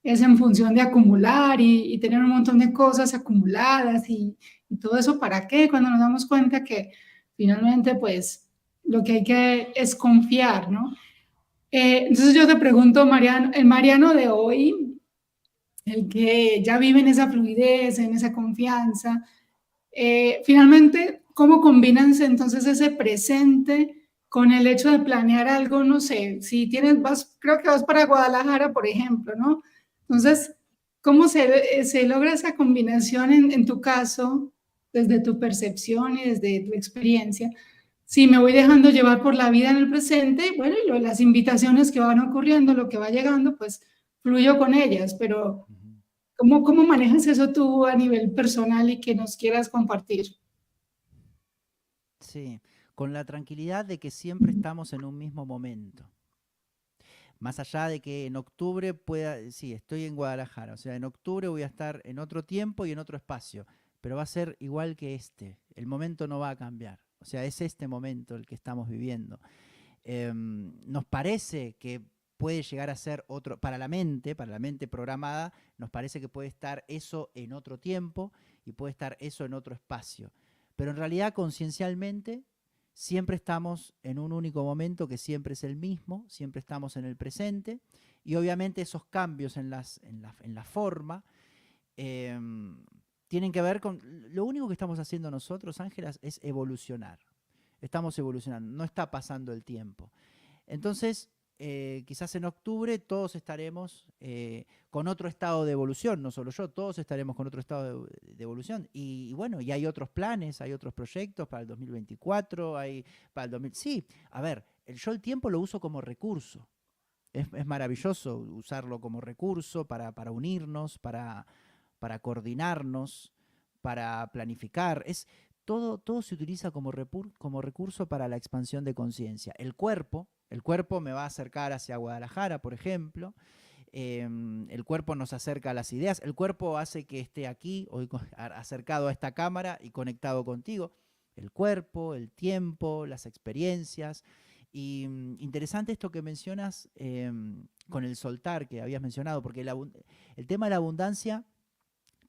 es en función de acumular y tener un montón de cosas acumuladas y todo eso, ¿para qué? Cuando nos damos cuenta que finalmente, pues, lo que hay que es confiar, ¿no? Entonces yo te pregunto, Mariano, el Mariano de hoy, el que ya vive en esa fluidez, en esa confianza, finalmente, ¿cómo combinan entonces ese presente con el hecho de planear algo? No sé, si tienes, creo que vas para Guadalajara, por ejemplo, ¿no? Ujú. Entonces, ¿cómo se logra esa combinación en tu caso, desde tu percepción y desde tu experiencia? Si me voy dejando llevar por la vida en el presente, bueno, y las invitaciones que van ocurriendo, lo que va llegando, pues fluyo con ellas, pero Ujú. ¿cómo manejas eso tú a nivel personal y que nos quieras compartir? Sí, con la tranquilidad de que siempre estamos en un mismo momento. Más allá de que en octubre pueda, sí, estoy en Guadalajara, o sea, en octubre voy a estar en otro tiempo y en otro espacio, pero va a ser igual que este, el momento no va a cambiar, o sea, es este momento el que estamos viviendo. Nos parece que puede llegar a ser otro, para la mente programada, nos parece que puede estar eso en otro tiempo y puede estar eso en otro espacio, pero en realidad conciencialmente siempre estamos en un único momento que siempre es el mismo, siempre estamos en el presente y obviamente esos cambios en la forma eh, tienen que ver con... Lo único que estamos haciendo nosotros, Ángelas, es evolucionar. Estamos evolucionando, no está pasando el tiempo. Entonces, quizás en octubre todos estaremos con otro estado de evolución, no solo yo, todos estaremos con otro estado de evolución. Y bueno, y hay otros planes, hay otros proyectos para el 2024, hay para el 2000. Sí, a ver, yo el tiempo lo uso como recurso. Es maravilloso usarlo como recurso para unirnos, para coordinarnos, para planificar. Todo se utiliza como recurso para la expansión de conciencia. El cuerpo me va a acercar hacia Guadalajara, por ejemplo. El cuerpo nos acerca a las ideas. El cuerpo hace que esté aquí, hoy acercado a esta cámara y conectado contigo. El cuerpo, el tiempo, las experiencias. Y interesante esto que mencionas con el soltar que habías mencionado, porque el tema de la abundancia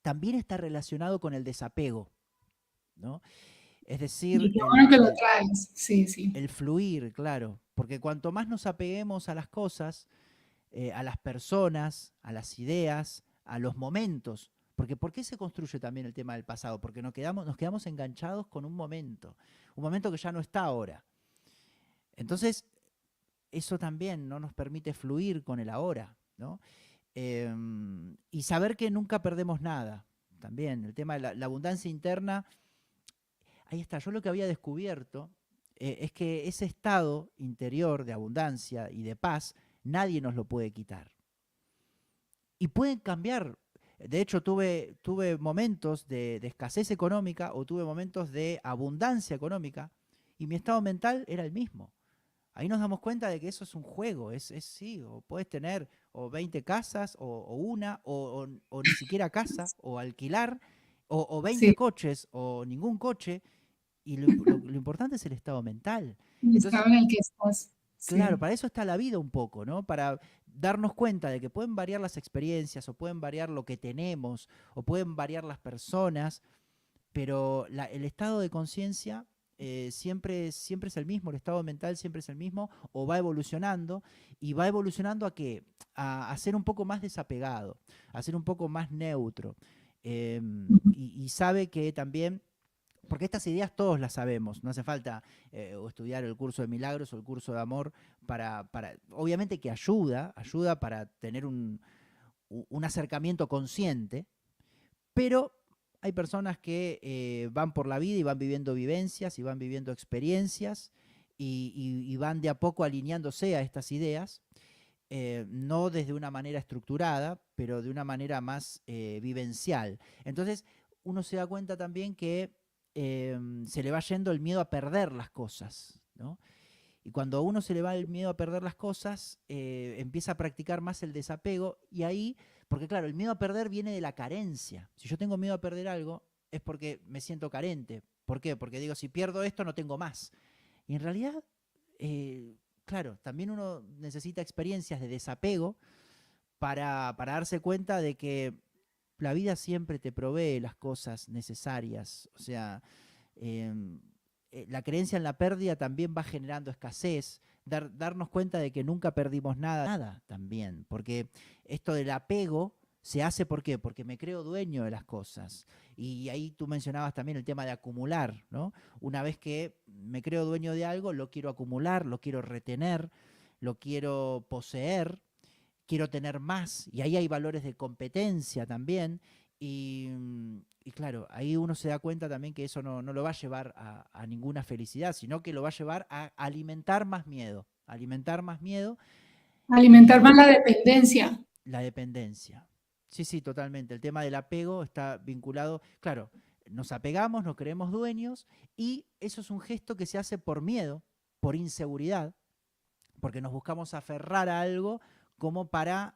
también está relacionado con el desapego, ¿no? Es decir, Y qué bueno que lo traes. Sí, sí. el fluir, claro, porque cuanto más nos apeguemos a las cosas, a las personas, a las ideas, a los momentos, porque ¿por qué se construye también el tema del pasado? Porque nos quedamos enganchados con un momento que ya no está ahora. Entonces, eso también no nos permite fluir con el ahora, ¿no? Y saber que nunca perdemos nada, también. El tema de la abundancia interna, ahí está. Yo lo que había descubierto es que ese estado interior de abundancia y de paz, nadie nos lo puede quitar. Y pueden cambiar. De hecho, tuve momentos de escasez económica o tuve momentos de abundancia económica y mi estado mental era el mismo. Ahí nos damos cuenta de que eso es un juego, sí, o puedes tener o 20 casas, o una, o ni siquiera casa, o alquilar, o 20 Sí, coches, o ningún coche, y lo importante es el estado mental. el estado Entonces, en el que estás. claro, Sí. para eso está la vida un poco, ¿no? Para darnos cuenta de que pueden variar las experiencias, o pueden variar lo que tenemos, o pueden variar las personas, pero el estado de conciencia siempre es el mismo, el estado mental siempre es el mismo, o va evolucionando, y va evolucionando ¿a qué? A ser un poco más desapegado, a ser un poco más neutro, y sabe que también, porque estas ideas todos las sabemos, no hace falta o estudiar el curso de milagros o el curso de amor obviamente que ayuda para tener un acercamiento consciente, pero hay personas que van por la vida y van viviendo vivencias y van viviendo experiencias y van de a poco alineándose a estas ideas, no desde una manera estructurada, pero de una manera más vivencial. Entonces, uno se da cuenta también que se le va yendo el miedo a perder las cosas, ¿no? Y cuando a uno se le va el miedo a perder las cosas, empieza a practicar más el desapego y ahí, porque claro, el miedo a perder viene de la carencia. Si yo tengo miedo a perder algo, es porque me siento carente. ¿Por qué? Porque digo, si pierdo esto, no tengo más. Y en realidad, claro, también uno necesita experiencias de desapego para darse cuenta de que la vida siempre te provee las cosas necesarias. O sea, em, la creencia en la pérdida también va generando escasez, darnos cuenta de que nunca perdimos nada también, porque esto del apego se hace ¿por qué? Porque me creo dueño de las cosas. Y ahí tú mencionabas también el tema de acumular, ¿no? Una vez que me creo dueño de algo, lo quiero acumular, lo quiero retener, lo quiero poseer, quiero tener más, y ahí hay valores de competencia también, y claro, ahí uno se da cuenta también que eso no lo va a llevar a ninguna felicidad, sino que lo va a llevar a alimentar más miedo Alimentar y más la dependencia. la dependencia. Sí, sí, totalmente. El tema del apego está vinculado, claro, nos apegamos, nos creemos dueños, y eso es un gesto que se hace por miedo, por inseguridad, porque nos buscamos aferrar a algo como para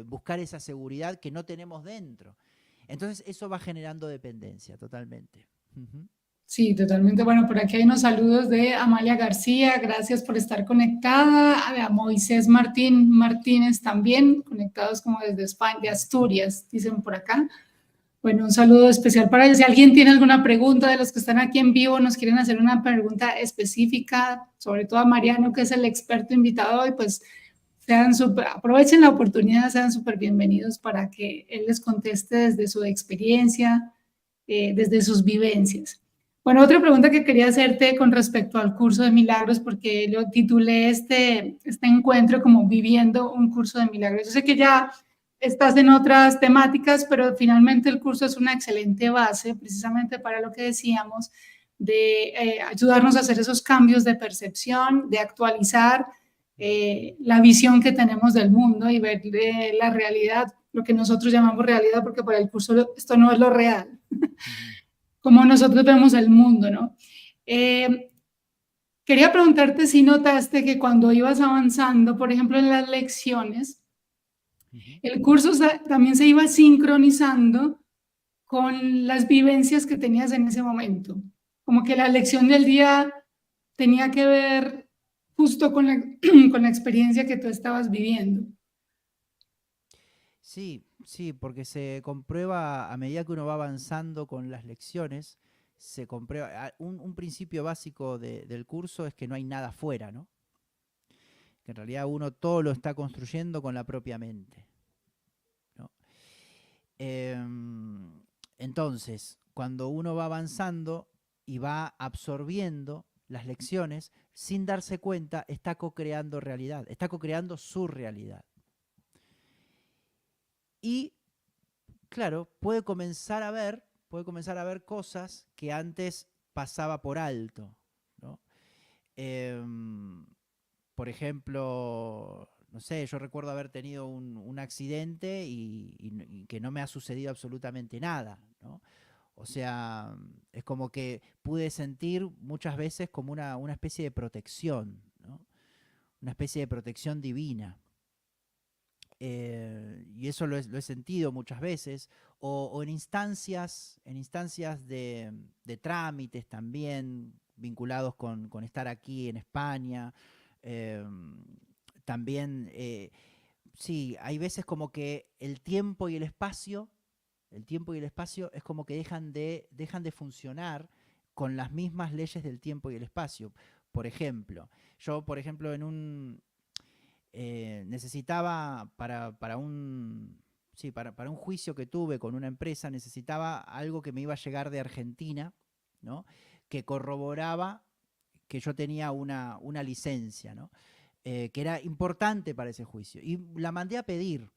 buscar esa seguridad que no tenemos dentro. Entonces eso va generando dependencia totalmente. Ujú. Sí, totalmente. Bueno, por aquí hay unos saludos de Amalia García, gracias por estar conectada. A Moisés Martín Martínez también, conectados como desde España, de Asturias, dicen por acá. Bueno, un saludo especial para ellos. Si alguien tiene alguna pregunta de los que están aquí en vivo, nos quieren hacer una pregunta específica, sobre todo a Mariano, que es el experto invitado hoy, pues aprovechen la oportunidad, sean súper bienvenidos para que él les conteste desde su experiencia, desde sus vivencias. Bueno, otra pregunta que quería hacerte con respecto al curso de milagros, porque yo titulé este encuentro como viviendo un curso de milagros. Yo sé que ya estás en otras temáticas, pero finalmente el curso es una excelente base precisamente para lo que decíamos, de ayudarnos a hacer esos cambios de percepción, de actualizar la visión que tenemos del mundo y ver la realidad, lo que nosotros llamamos realidad, porque para el curso esto no es lo real, Ujú. como nosotros vemos el mundo, ¿no? Eh, Quería preguntarte si notaste que cuando ibas avanzando, por ejemplo, en las lecciones, Ujú. el curso también se iba sincronizando con las vivencias que tenías en ese momento. Como que la lección del día tenía que ver justo con con la experiencia que tú estabas viviendo. Sí, sí, porque se comprueba a medida que uno va avanzando con las lecciones, se comprueba. Un principio básico del curso es que no hay nada afuera, ¿no? Que en realidad uno todo lo está construyendo con la propia mente, ¿no? Entonces, cuando uno va avanzando y va absorbiendo las lecciones, sin darse cuenta, está co-creando realidad, está co-creando su realidad. Y claro, puede comenzar a ver cosas que antes pasaba por alto, ¿no? Em, por ejemplo, no sé, yo recuerdo haber tenido un accidente y que no me ha sucedido absolutamente nada, ¿no? O sea, es como que pude sentir muchas veces como una especie de protección, ¿no? Una especie de protección divina. Y eso lo he sentido muchas veces, o en instancias de trámites también vinculados con estar aquí en España. eh, También, sí, hay veces como que el tiempo y el espacio es como que dejan de funcionar con las mismas leyes del tiempo y el espacio. Por ejemplo, yo, por ejemplo, necesitaba para un juicio que tuve con una empresa, necesitaba algo que me iba a llegar de Argentina, ¿no? Que corroboraba que yo tenía una licencia, ¿no? Que era importante para ese juicio. Y la mandé a pedir,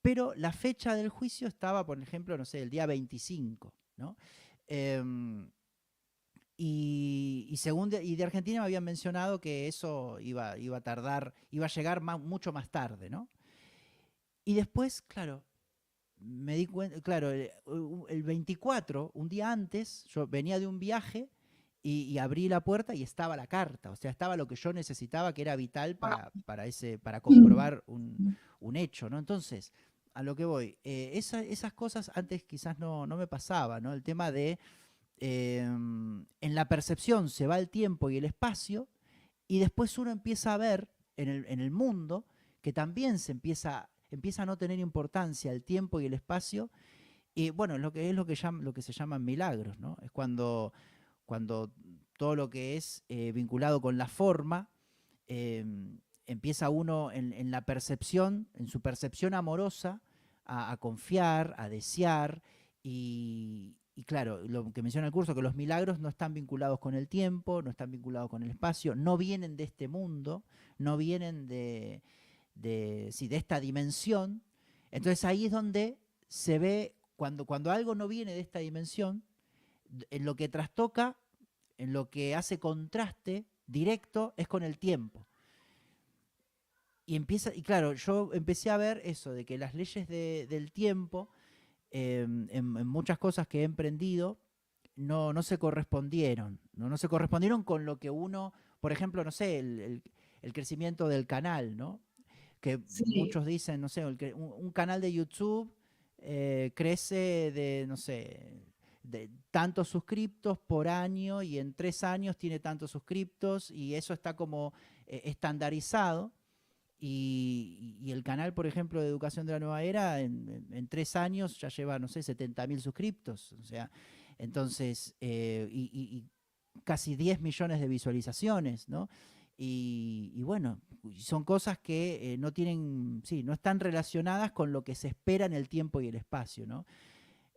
pero la fecha del juicio estaba, por ejemplo, no sé, el día 25, ¿no? Em, y de Argentina me habían mencionado que eso iba a tardar, iba a llegar mucho más tarde, ¿no? Y después, claro, me di cuenta, claro, el 24, un día antes, yo venía de un viaje y abrí la puerta y estaba la carta, o sea, estaba lo que yo necesitaba, que era vital para comprobar un hecho, ¿no? Entonces, a lo que voy, esas cosas antes quizás no me pasaba, ¿no? El tema de en la percepción se va el tiempo y el espacio, y después uno empieza a ver en el mundo que también empieza a no tener importancia el tiempo y el espacio, y bueno, lo que se llaman milagros, ¿no? Es cuando todo lo que es vinculado con la forma, eh, empieza uno en la percepción, en su percepción amorosa, a confiar, a desear, y claro, lo que menciona el curso, que los milagros no están vinculados con el tiempo, no están vinculados con el espacio, no vienen de este mundo, no vienen sí, de esta dimensión. Entonces ahí es donde se ve, cuando algo no viene de esta dimensión, en lo que trastoca, en lo que hace contraste directo, es con el tiempo. Y claro, yo empecé a ver eso, de que las leyes del tiempo, en muchas cosas que he emprendido, no se correspondieron. No se correspondieron con lo que uno, por ejemplo, no sé, el crecimiento del canal, ¿no? Que Sí. muchos dicen, no sé, un canal de YouTube crece de, no sé, de tantos suscriptos por año, y en 3 años tiene tantos suscriptos, y eso está como estandarizado. Y el canal, por ejemplo, de Educación de la Nueva Era, en 3 años ya lleva, no sé, 70.000 suscriptos. O sea, entonces, y casi 10 millones de visualizaciones, ¿no? Y bueno, son cosas que no tienen, sí, no están relacionadas con lo que se espera en el tiempo y el espacio, ¿no?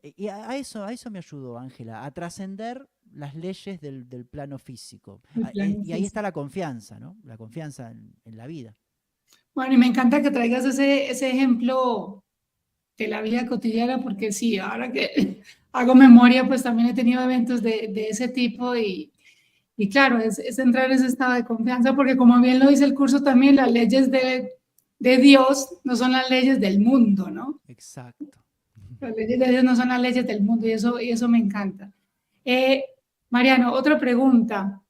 Y a eso me ayudó Ángela, a trascender las leyes del plano físico. El plano Y ahí físico. está la confianza, ¿no? La confianza en la vida. Bueno, y me encanta que traigas ese ejemplo de la vida cotidiana, porque sí, ahora que hago memoria, pues también he tenido eventos de ese tipo y claro, es entrar en ese estado de confianza, porque como bien lo dice el curso también, las leyes de Dios no son las leyes del mundo, ¿no? Exacto. Las leyes de Dios no son las leyes del mundo y eso me encanta. Eh, Mariano, otra pregunta.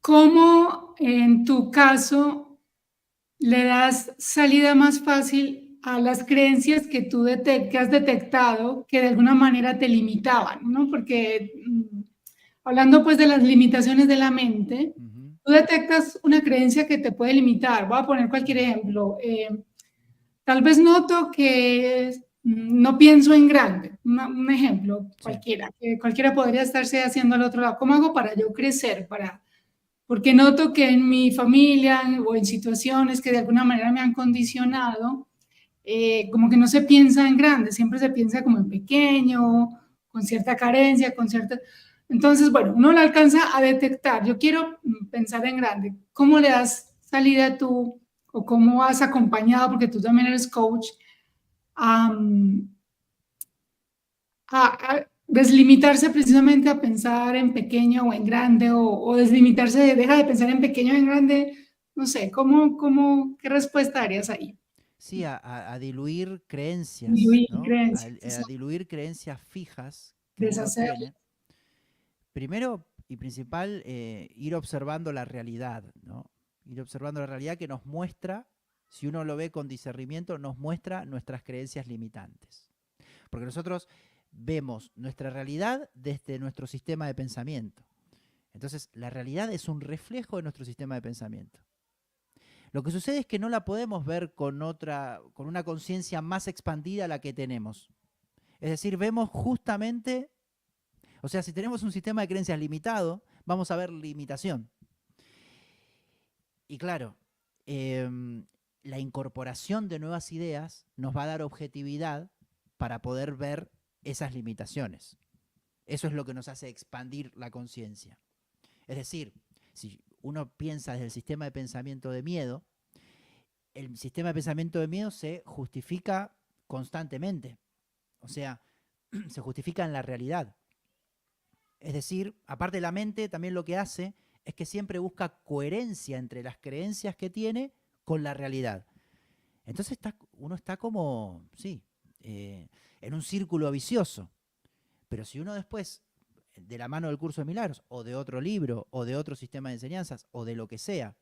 ¿Cómo en tu caso le das salida más fácil a las creencias que tú que has detectado que de alguna manera te limitaban, ¿no? Porque hablando pues de las limitaciones de la mente, Ujú, tú detectas una creencia que te puede limitar. Voy a poner cualquier ejemplo. Tal vez noto que no pienso en grande. Un ejemplo sí. cualquiera, que cualquiera podría estarse haciendo al otro lado. ¿Cómo hago para yo crecer? Porque noto que en mi familia o en situaciones que de alguna manera me han condicionado, como que no se piensa en grande, siempre se piensa como en pequeño, con cierta carencia, con cierta... Entonces, bueno, uno lo alcanza a detectar. Yo quiero pensar en grande. ¿Cómo le das salida tú o cómo has acompañado, porque tú también eres coach, a, a deslimitarse precisamente a pensar en pequeño o en grande, o deslimitarse, deja de pensar en pequeño o en grande, no sé, ¿qué respuesta darías ahí? Sí, a diluir creencias, Diluir ¿no? creencias, A diluir creencias fijas que uno deshacer. tiene. Primero y principal, ir observando la realidad, ¿no? Ir observando la realidad que nos muestra, si uno lo ve con discernimiento, nos muestra nuestras creencias limitantes. Porque nosotros vemos nuestra realidad desde nuestro sistema de pensamiento. Entonces, la realidad es un reflejo de nuestro sistema de pensamiento. Lo que sucede es que no la podemos ver con una conciencia más expandida a la que tenemos. Es decir, vemos justamente, o sea, si tenemos un sistema de creencias limitado, vamos a ver limitación. Y claro, la incorporación de nuevas ideas nos va a dar objetividad para poder ver esas limitaciones. Eso es lo que nos hace expandir la conciencia. Es decir, si uno piensa desde el sistema de pensamiento de miedo, el sistema de pensamiento de miedo se justifica constantemente. O sea, se justifica en la realidad. Es decir, aparte de la mente, también lo que hace es que siempre busca coherencia entre las creencias que tiene con la realidad. Entonces uno está como, sí, en un círculo vicioso. Pero si uno después, de la mano del curso de milagros, o de otro libro, o de otro sistema de enseñanzas, o de lo que sea,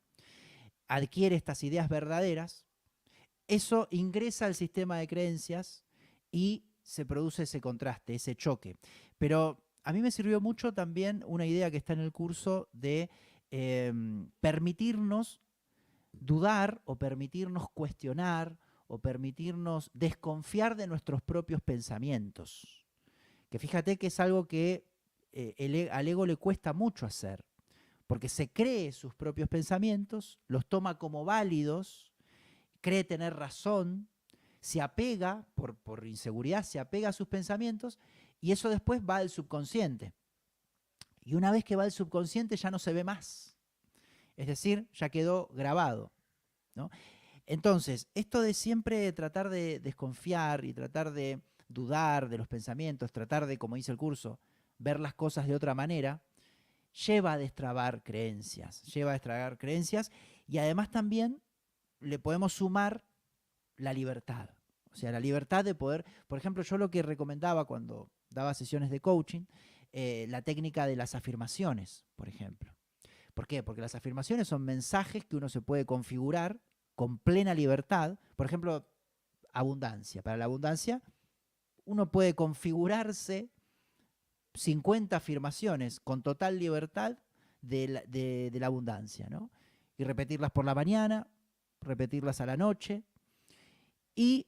adquiere estas ideas verdaderas, eso ingresa al sistema de creencias y se produce ese contraste, ese choque. Pero a mí me sirvió mucho también una idea que está en el curso de permitirnos dudar o permitirnos cuestionar o permitirnos desconfiar de nuestros propios pensamientos. Que fíjate que es algo que al ego le cuesta mucho hacer, porque se cree sus propios pensamientos, los toma como válidos, cree tener razón, se apega, por inseguridad, se apega a sus pensamientos y eso después va al subconsciente. Y una vez que va al subconsciente ya no se ve más. Es decir, ya quedó grabado, ¿no? Entonces, esto de siempre tratar de desconfiar y tratar de dudar de los pensamientos, tratar de, como dice el curso, ver las cosas de otra manera, lleva a destrabar creencias y además también le podemos sumar la libertad. O sea, la libertad de poder, por ejemplo, yo lo que recomendaba cuando daba sesiones de coaching, la técnica de las afirmaciones, por ejemplo. ¿Por qué? Porque las afirmaciones son mensajes que uno se puede configurar con plena libertad. Por ejemplo, abundancia. Para la abundancia, uno puede configurarse 50 afirmaciones con total libertad de la abundancia, ¿no? Y repetirlas por la mañana, repetirlas a la noche, y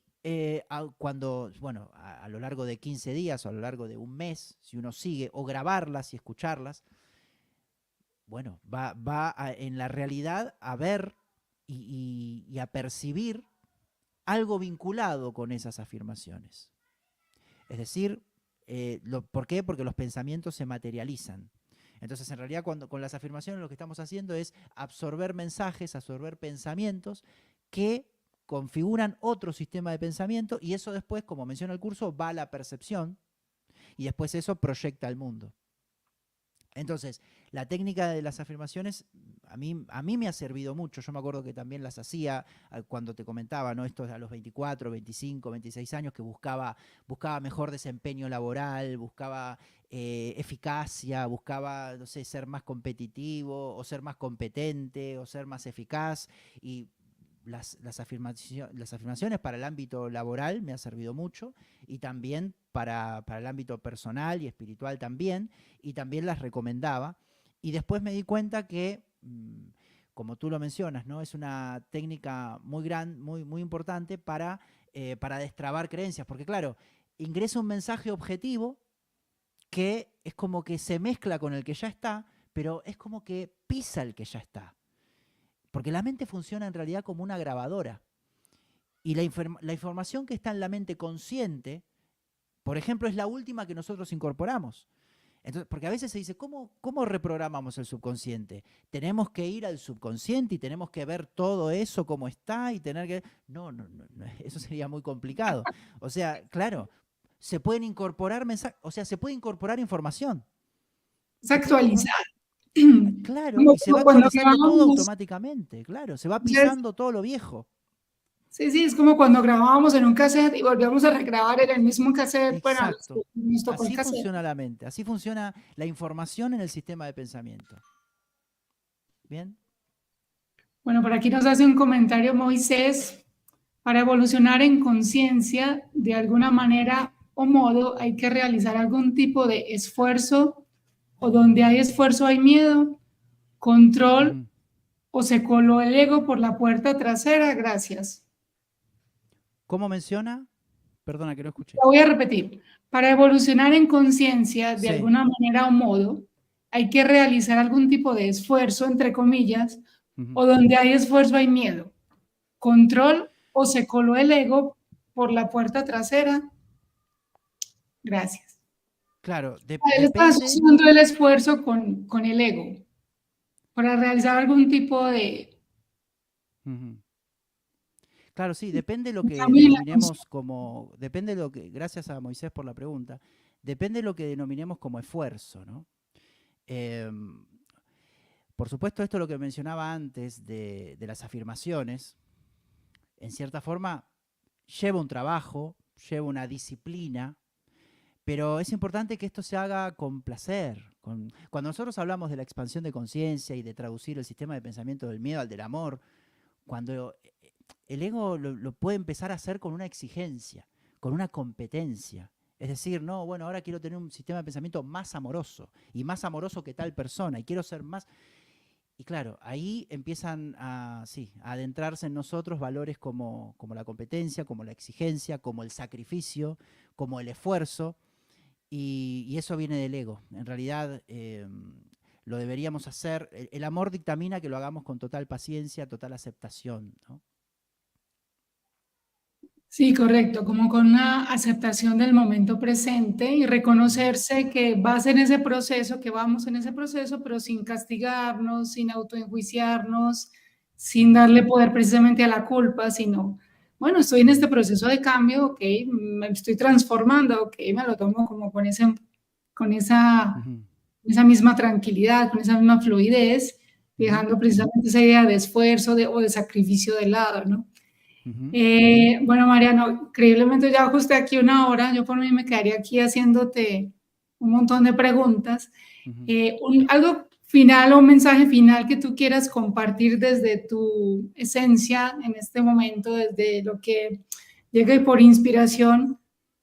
bueno, a lo largo de 15 días o a lo largo de un mes, si uno sigue, o grabarlas y escucharlas, bueno, en la realidad a ver y a percibir algo vinculado con esas afirmaciones. Es decir, ¿por qué? Porque los pensamientos se materializan. Entonces, en realidad, con las afirmaciones lo que estamos haciendo es absorber mensajes, absorber pensamientos que configuran otro sistema de pensamiento y eso después, como menciona el curso, va a la percepción y después eso proyecta al mundo. Entonces, la técnica de las afirmaciones a mí me ha servido mucho. Yo me acuerdo que también las hacía cuando te comentaba, ¿no? Esto a los 24, 25, 26 años, que buscaba mejor desempeño laboral, buscaba eficacia, buscaba, no sé, ser más competitivo o ser más competente o ser más eficaz. Y las afirmaciones para el ámbito laboral me ha servido mucho y también para el ámbito personal y espiritual también, y también las recomendaba. Y después me di cuenta que, como tú lo mencionas, ¿no? Es una técnica muy importante para destrabar creencias, porque claro, ingresa un mensaje objetivo que es como que se mezcla con el que ya está, pero es como que pisa el que ya está. Porque la mente funciona en realidad como una grabadora. Y la información que está en la mente consciente, por ejemplo, es la última que nosotros incorporamos. Entonces, porque a veces se dice, ¿cómo reprogramamos el subconsciente? Tenemos que ir al subconsciente y tenemos que ver todo eso como está y tener que... No, no, no, no, eso sería muy complicado. O sea, claro, se pueden incorporar mensajes, o sea, se puede incorporar información. Es actualizar. Claro, Como, y se como va cuando actualizando todo grabábamos, automáticamente, claro, se va ¿sabes? pisando todo lo viejo. Sí, sí, es como cuando grabábamos en un cassette y volvíamos a regrabar en el mismo cassette, bueno, Exacto. nos tocó el Así cassette. funciona la mente, así funciona la información en el sistema de pensamiento. ¿Bien? Bueno, por aquí nos hace un comentario Moisés. Para evolucionar en conciencia, de alguna manera o modo, hay que realizar algún tipo de esfuerzo, o donde hay esfuerzo hay miedo, control, Ujú. o se coló el ego por la puerta trasera. Gracias. ¿Cómo menciona? Perdona que no escuché. Lo voy a repetir. Para evolucionar en conciencia, de Sí. alguna manera o modo, hay que realizar algún tipo de esfuerzo, entre comillas, Ujú. o donde hay esfuerzo hay miedo, control, o se coló el ego por la puerta trasera. Gracias. Claro, Él está depende. asociando el esfuerzo con el ego para realizar algún tipo de Ujú. Claro, sí, depende lo que cambio en la denominemos como, depende lo que, gracias a Moisés por la pregunta, depende lo que denominemos como esfuerzo, ¿no? Em, por supuesto, esto es lo que mencionaba antes de las afirmaciones, en cierta forma lleva un trabajo, lleva una disciplina, pero es importante que esto se haga con placer. Cuando nosotros hablamos de la expansión de conciencia y de traducir el sistema de pensamiento del miedo al del amor, cuando el ego lo puede empezar a hacer con una exigencia, con una competencia. Es decir, no, bueno, ahora quiero tener un sistema de pensamiento más amoroso y más amoroso que tal persona y quiero ser más... Y claro, ahí empiezan a, sí, a adentrarse en nosotros valores como la competencia, como la exigencia, como el sacrificio, como el esfuerzo, y eso viene del ego. En realidad lo deberíamos hacer, el amor dictamina que lo hagamos con total paciencia, total aceptación, ¿no? Sí, correcto, como con una aceptación del momento presente y Ujú, reconocerse que vas en ese proceso, que vamos en ese proceso, pero sin castigarnos, sin autoenjuiciarnos, sin ujú, darle poder precisamente a la culpa, sino, bueno, estoy en este ujú, proceso de cambio, ok, me estoy transformando, ok, me lo tomo como con ujú, esa misma tranquilidad, con esa misma fluidez, ujú, dejando precisamente esa idea de esfuerzo o de sacrificio de lado, ¿no? ujú, Bueno, Mariano, increíblemente ya ajusté aquí una hora. Yo por mí me quedaría aquí haciéndote un montón de preguntas. ujú. Algo final o un mensaje final que tú quieras compartir desde tu esencia en este momento, desde lo que llegue por inspiración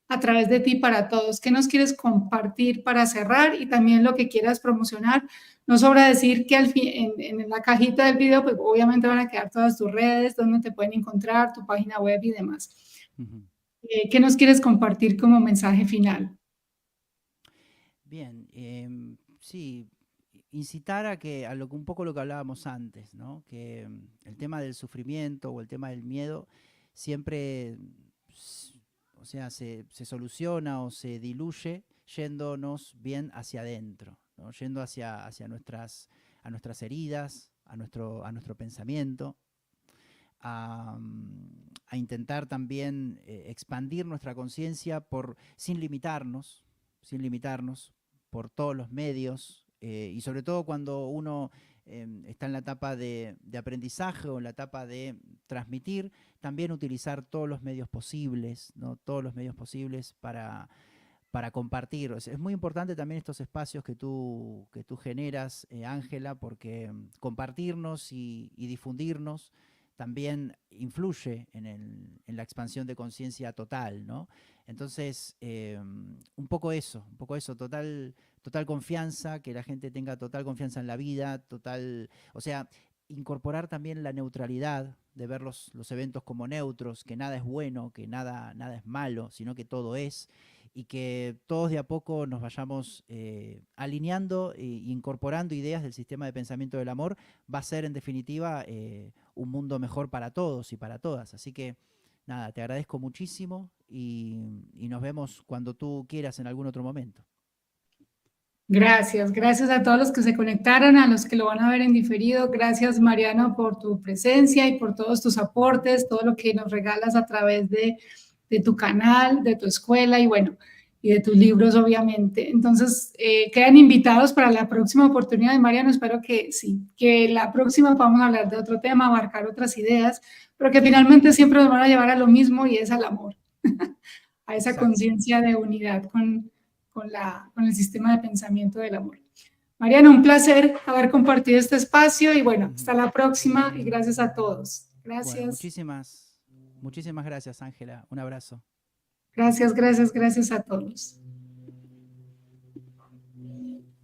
a través de ti para todos. ¿Qué nos quieres compartir para cerrar y también lo que quieras promocionar? No sobra decir que en la cajita del video, pues obviamente van a quedar todas tus redes, donde te pueden encontrar, tu página web y demás. Ujú. ¿Qué nos quieres compartir como mensaje final? Bien, sí, incitar a que a lo que un poco lo que hablábamos antes, ¿no? Que el tema del sufrimiento o el tema del miedo siempre, o sea, se soluciona o se diluye yéndonos bien hacia adentro, ¿no? Yendo a nuestras heridas, a nuestro pensamiento, a intentar también expandir nuestra conciencia sin limitarnos por todos los medios y sobre todo cuando uno está en la etapa de aprendizaje o en la etapa de transmitir, también utilizar todos los medios posibles, ¿no? Todos los medios posibles para compartir. Es muy importante también estos espacios que tú generas, Ángela, porque compartirnos y difundirnos también influye en la expansión de conciencia total, ¿no? Entonces, un poco eso, total confianza, que la gente tenga total confianza en la vida, o sea, incorporar también la neutralidad, de ver los eventos como neutros, que nada es bueno, que nada es malo, sino que todo es, y que todos de a poco nos vayamos alineando e incorporando ideas del sistema de pensamiento del amor, va a ser en definitiva un mundo mejor para todos y para todas. Así que nada, te agradezco muchísimo y nos vemos cuando tú quieras en algún otro momento. Gracias, gracias a todos los que se conectaron, a los que lo van a ver en diferido. Gracias, Mariano, por tu presencia y por todos tus aportes, todo lo que nos regalas a través de tu canal, de tu escuela y bueno, y de tus libros, obviamente. Entonces, quedan invitados para la próxima oportunidad. Mariano, espero que sí, que la próxima podamos hablar de otro tema, abarcar otras ideas, pero que finalmente siempre nos van a llevar a lo mismo y es al amor, a esa Exacto. conciencia de unidad con el sistema de pensamiento del amor. Mariano, un placer haber compartido este espacio y bueno, hasta la próxima y gracias a todos. Gracias. Bueno, muchísimas gracias, Ángela. Un abrazo. Gracias, gracias, gracias a todos.